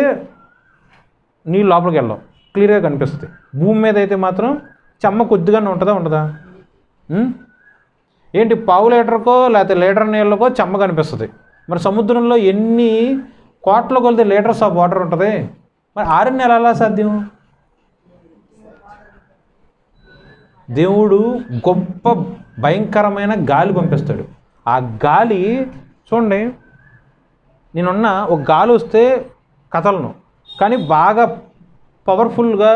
నీళ్ళు లోపలికి వెళ్ళాం, క్లియర్గా కనిపిస్తుంది. భూమి మీద అయితే మాత్రం చెమ్మ కొద్దిగానే ఉంటుందా? ఏంటి, పావు లీటర్కో లేకపోతే లీటర్ నీళ్ళకో చెమ్మ కనిపిస్తుంది. మరి సముద్రంలో ఎన్ని కోట్ల కొలితే లీటర్స్ ఆఫ్ వాటర్ ఉంటుంది? మరి ఆరిన నెల ఎలా సాధ్యం? దేవుడు గొప్ప భయంకరమైన గాలి పంపిస్తాడు. ఆ గాలి చూడండి, నేనున్న ఒక గాలి వస్తే కదలను, కానీ బాగా పవర్ఫుల్గా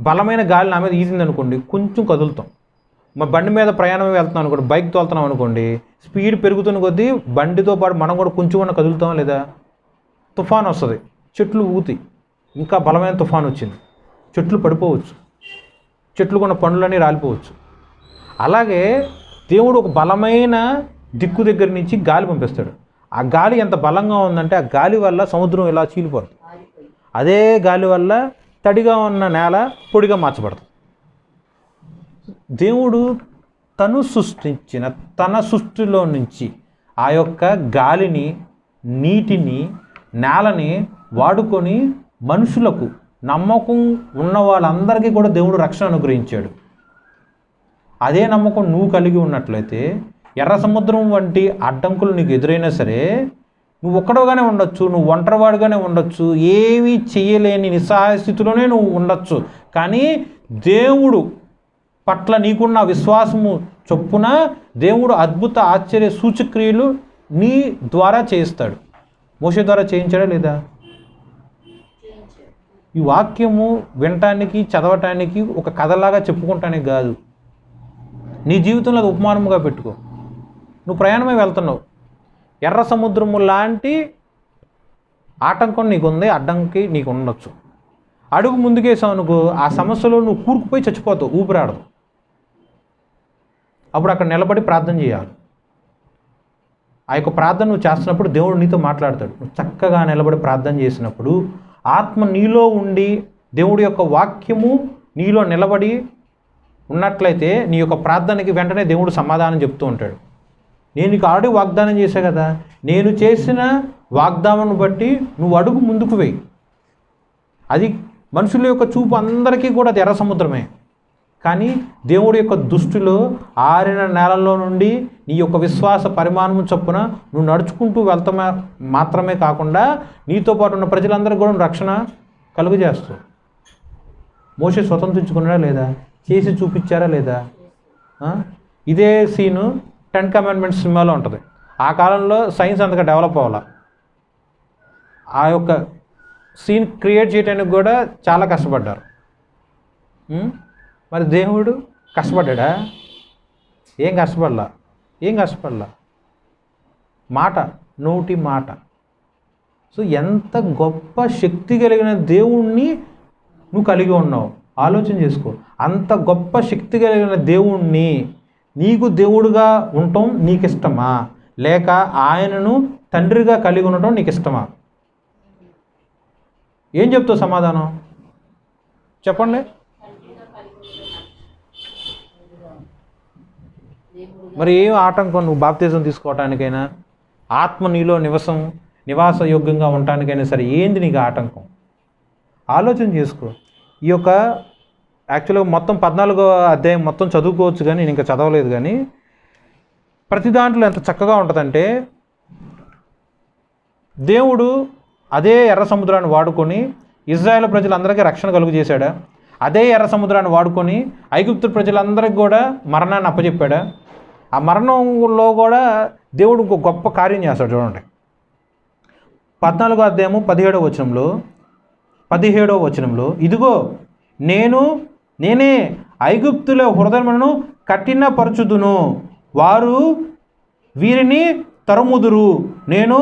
బలమైన గాలి నా మీద ఈసింది అనుకోండి, కొంచెం కదులుతాం. మా బండి మీద ప్రయాణం వెళ్తున్నాం అనుకోండి, బైక్ తోలుతున్నాం అనుకోండి, స్పీడ్ పెరుగుతున్న కొద్దీ బండితో పాటు మనం కూడా కొంచెం కదులుతాం లేదా? తుఫాన్ వస్తుంది, చెట్లు ఊగుతాయి, ఇంకా బలమైన తుఫాన్ వచ్చింది, చెట్లు పడిపోవచ్చు, చెట్లు కొన్న పండ్లన్నీ రాలిపోవచ్చు. అలాగే దేవుడు ఒక బలమైన దిక్కు దగ్గర నుంచి గాలి పంపిస్తాడు. ఆ గాలి ఎంత బలంగా ఉందంటే ఆ గాలి వల్ల సముద్రం ఇలా చీలిపోతుంది. అదే గాలి వల్ల తడిగా ఉన్న నేల పొడిగా మార్చబడుతుంది. దేవుడు తను సృష్టించిన తన సృష్టిలో నుంచి ఆ యొక్క గాలిని, నీటిని, నేలని వాడుకొని మనుషులకు, నమ్మకం ఉన్న వాళ్ళందరికీ కూడా దేవుడు రక్షణ అనుగ్రహించాడు. అదే నమ్మకం నువ్వు కలిగి ఉన్నట్లయితే ఎర్ర సముద్రం వంటి అడ్డంకులు నీకు ఎదురైనా సరే నువ్వు ఒక్కడోగానే ఉండొచ్చు, నువ్వు ఒంటరివాడుగానే ఉండొచ్చు, ఏమీ చేయలేని నిస్సహాయ స్థితిలోనే నువ్వు ఉండొచ్చు. కానీ దేవుడు పట్ల నీకున్న విశ్వాసము చొప్పున దేవుడు అద్భుత ఆశ్చర్య సూచక్రియలు నీ ద్వారా చేయిస్తాడు. మోషే ద్వారా చేయించాడా లేదా? ఈ వాక్యము వినటానికి, చదవటానికి, ఒక కథలాగా చెప్పుకుంటానికి కాదు. నీ జీవితంలో అది ఉపమానముగా పెట్టుకో. నువ్వు ప్రయాణమై వెళ్తున్నావు, ఎర్ర సముద్రము లాంటి ఆటంకం నీకుంది, అడ్డంకి నీకు ఉండొచ్చు. అడుగు ముందుకేసావు అనుకో, ఆ సమస్యలో నువ్వు కూరుకుపోయి చచ్చిపోతావు, ఊపిరాడదు. అప్పుడు అక్కడ నిలబడి ప్రార్థన చేయాలి. ఆ యొక్క ప్రార్థన నువ్వు చేస్తున్నప్పుడు దేవుడు నీతో మాట్లాడతాడు. నువ్వు చక్కగా నిలబడి ప్రార్థన చేసినప్పుడు ఆత్మ నీలో ఉండి దేవుడి యొక్క వాక్యము నీలో నిలబడి ఉన్నట్లయితే నీ యొక్క ప్రార్థనకి వెంటనే దేవుడు సమాధానం చెప్తూ ఉంటాడు. నేను నీకు ఆల్రెడీ వాగ్దానం చేశా కదా, నేను చేసిన వాగ్దానం బట్టి నువ్వు అడుగు ముందుకు వేయి. అది మనుషుల యొక్క చూపు అందరికీ కూడా అది ఎర్ర సముద్రమే. కానీ దేవుడి యొక్క దృష్టిలో ఆరిన నేలల్లో నుండి నీ యొక్క విశ్వాస పరిమాణం చొప్పున నువ్వు నడుచుకుంటూ వెళ్తా మాత్రమే కాకుండా నీతో పాటు ఉన్న ప్రజలందరికీ కూడా రక్షణ కలుగజేస్తావు. మోషే స్వతంత్రించుకున్నాడా లేదా? చేసి చూపించారా లేదా? ఇదే సీను 10 కమాండ్మెంట్స్ సినిమాలో ఉంటుంది. ఆ కాలంలో సైన్స్ అంతగా డెవలప్ అవ్వాలి. ఆ యొక్క సీన్ క్రియేట్ చేయడానికి కూడా చాలా కష్టపడ్డారు. మరి దేవుడు కష్టపడ్డా? ఏం కష్టపడలా. మాట, నోటి మాట. సో ఎంత గొప్ప శక్తి కలిగిన దేవుణ్ణి నువ్వు కలిగి ఉన్నావు ఆలోచన చేసుకో. అంత గొప్ప శక్తి కలిగిన దేవుణ్ణి నీకు దేవుడుగా ఉండటం నీకు ఇష్టమా, లేక ఆయనను తండ్రిగా కలిగి ఉండటం నీకు ఇష్టమా? ఏం చెప్తావు సమాధానం చెప్పండి. మరి ఏం ఆటంకం నువ్వు బాప్తిజం తీసుకోవటానికైనా, ఆత్మ నీలో నివాస యోగ్యంగా ఉండటానికైనా సరే ఏంది నీకు ఆటంకం? ఆలోచన చేసుకో. ఈ యొక్క యాక్చువల్గా మొత్తం 14వ అధ్యాయం మొత్తం చదువుకోవచ్చు, కానీ నేను ఇంకా చదవలేదు. కానీ ప్రతి దాంట్లో ఎంత చక్కగా ఉంటుందంటే దేవుడు అదే ఎర్ర సముద్రాన్ని వాడుకొని ఇజ్రాయేల్ ప్రజలందరికీ రక్షణ కలుగు చేశాడా? అదే ఎర్ర సముద్రాన్ని వాడుకొని ఐగుప్తు ప్రజలందరికీ కూడా మరణాన్ని అప్పచెప్పాడా? ఆ మరణంలో కూడా దేవుడు ఇంకో గొప్ప కార్యం చేస్తాడు. చూడండి 14వ అధ్యాయము 17వ వచనంలో ఇదిగో నేనే ఐగుప్తుల హృదయములను కఠినపరచుదును, వారు వీరిని తరుముదురు. నేను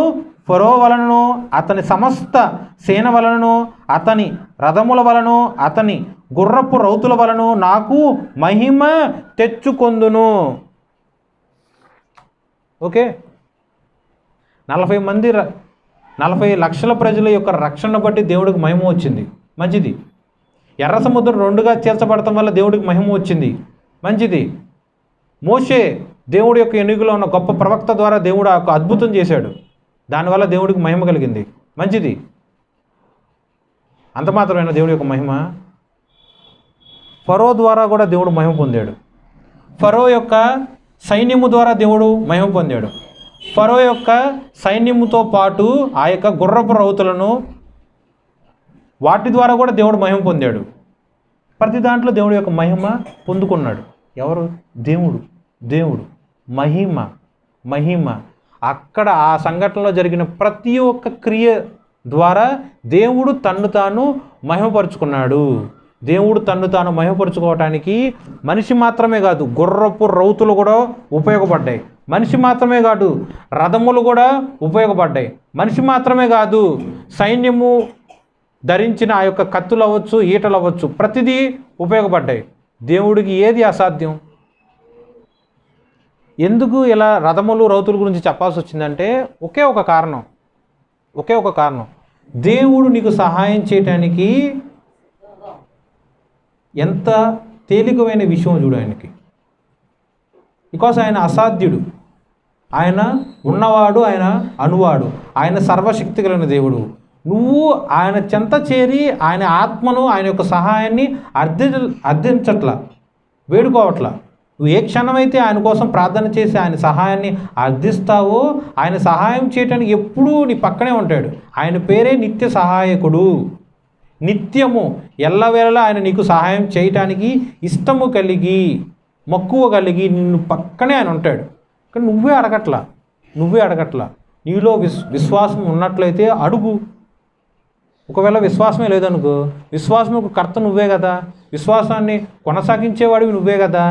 ఫరో వలనను అతని సమస్త సేన వలనను అతని రథముల వలను అతని గుర్రపు రౌతుల వలను నాకు మహిమ తెచ్చుకొందును. ఓకే, 40 లక్షల ప్రజల యొక్క రక్షణ బట్టి దేవుడికి మహిమ వచ్చింది, మంచిది. ఎర్ర సముద్రం 2గా చీల్చబడటం వల్ల దేవుడికి మహిమ వచ్చింది, మంచిది. మోషే దేవుడి యొక్క ఎన్నికలో ఉన్న గొప్ప ప్రవక్త ద్వారా దేవుడు ఒక అద్భుతం చేశాడు, దానివల్ల దేవుడికి మహిమ కలిగింది, మంచిది. అంత మాత్రమేనా దేవుడి యొక్క మహిమ? ఫరో ద్వారా కూడా దేవుడు మహిమ పొందాడు. ఫరో యొక్క సైన్యము ద్వారా దేవుడు మహిమ పొందాడు. ఫరో యొక్క సైన్యముతో పాటు ఆ యొక్క గుర్రపు రౌతులను వాటి ద్వారా కూడా దేవుడు మహిమ పొందాడు. ప్రతి దాంట్లో దేవుడు యొక్క మహిమ పొందుకున్నాడు. ఎవరు? దేవుడు మహిమ. అక్కడ ఆ సంఘటనలో జరిగిన ప్రతి ఒక్క క్రియ ద్వారా దేవుడు తన్ను తాను మహిమపరుచుకున్నాడు. దేవుడు తన్ను తాను మహిమపరుచుకోవటానికి మనిషి మాత్రమే కాదు, గుర్రపు రౌతులు కూడా ఉపయోగపడ్డాయి. మనిషి మాత్రమే కాదు, రథములు కూడా ఉపయోగపడ్డాయి. మనిషి మాత్రమే కాదు, సైన్యము ధరించిన ఆ యొక్క కత్తులు అవ్వచ్చు, ఈటలు అవ్వచ్చు, ప్రతిదీ ఉపయోగపడ్డాయి. దేవుడికి ఏది అసాధ్యం? ఎందుకు ఇలా రథములు రౌతుల గురించి చెప్పాల్సి వచ్చిందంటే ఒకే ఒక కారణం. దేవుడు నీకు సహాయం చేయటానికి ఎంత తేలికమైన విషయం చూడు ఆయనకి. బికాస్ ఆయన అసాధ్యుడు, ఆయన ఉన్నవాడు, ఆయన అనువాడు, ఆయన సర్వశక్తి కలిగిన దేవుడు. నువ్వు ఆయన చెంత చేరి ఆయన ఆత్మను, ఆయన యొక్క సహాయాన్ని అర్థించట్లా, వేడుకోవట్లా. నువ్వు ఏ క్షణమైతే ఆయన కోసం ప్రార్థన చేసి ఆయన సహాయాన్ని అర్థిస్తావో ఆయన సహాయం చేయటానికి ఎప్పుడూ నీ పక్కనే ఉంటాడు. ఆయన పేరే నిత్య సహాయకుడు. నిత్యము ఎల్లవేళలా ఆయన నీకు సహాయం చేయటానికి ఇష్టము కలిగి, మక్కువ కలిగి నిన్ను పక్కనే ఆయన ఉంటాడు. కానీ నువ్వే అడగట్లా. నీలో విశ్వాసం ఉన్నట్లయితే అడుగు. ఒకవేళ విశ్వాసమే లేదనుకో, విశ్వాసముకు కర్త నువ్వే కదా, విశ్వాసాన్ని కొనసాగించేవాడివి నువ్వే కదా.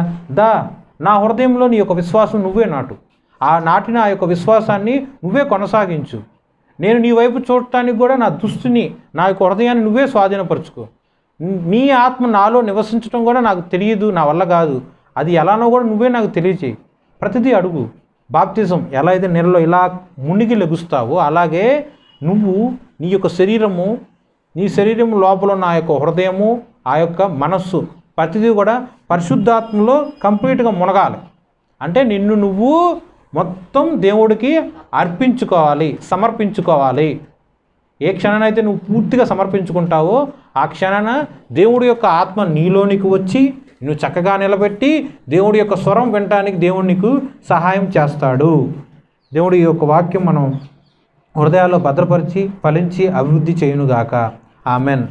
నా హృదయంలో నీ యొక్క విశ్వాసం నువ్వే నాటు. ఆ నాటిన ఆ యొక్క విశ్వాసాన్ని నువ్వే కొనసాగించు. నేను నీ వైపు చూడటానికి కూడా నా దృష్టిని, నా యొక్క హృదయాన్ని నువ్వే స్వాధీనపరచుకో. నీ ఆత్మ నాలో నివసించడం కూడా నాకు తెలియదు, నా వల్ల కాదు. అది ఎలానో కూడా నువ్వే నాకు తెలియచేయి. ప్రతిదీ అడుగు. బాప్తిజం ఎలా అయితే నీళ్ళలో ఇలా మునిగి లెగుస్తావో అలాగే నువ్వు నీ యొక్క నీ శరీరం లోపల ఉన్న ఆ యొక్క హృదయము, ఆ యొక్క మనస్సు, ప్రతిదీ కూడా పరిశుద్ధాత్మలో కంప్లీట్గా మునగాలి. అంటే నిన్ను నువ్వు మొత్తం దేవుడికి సమర్పించుకోవాలి. ఏ క్షణానైతే నువ్వు పూర్తిగా సమర్పించుకుంటావో ఆ క్షణాన దేవుడి యొక్క ఆత్మ నీలోనికి వచ్చి నువ్వు చక్కగా నిలబెట్టి దేవుడి యొక్క స్వరం వినటానికి దేవుడు నీకు సహాయం చేస్తాడు. దేవుడి యొక్క వాక్యం మనం హృదయాల్లో భద్రపరిచి ఫలించి అభివృద్ధి చేయునుగాక. ఆమెన్.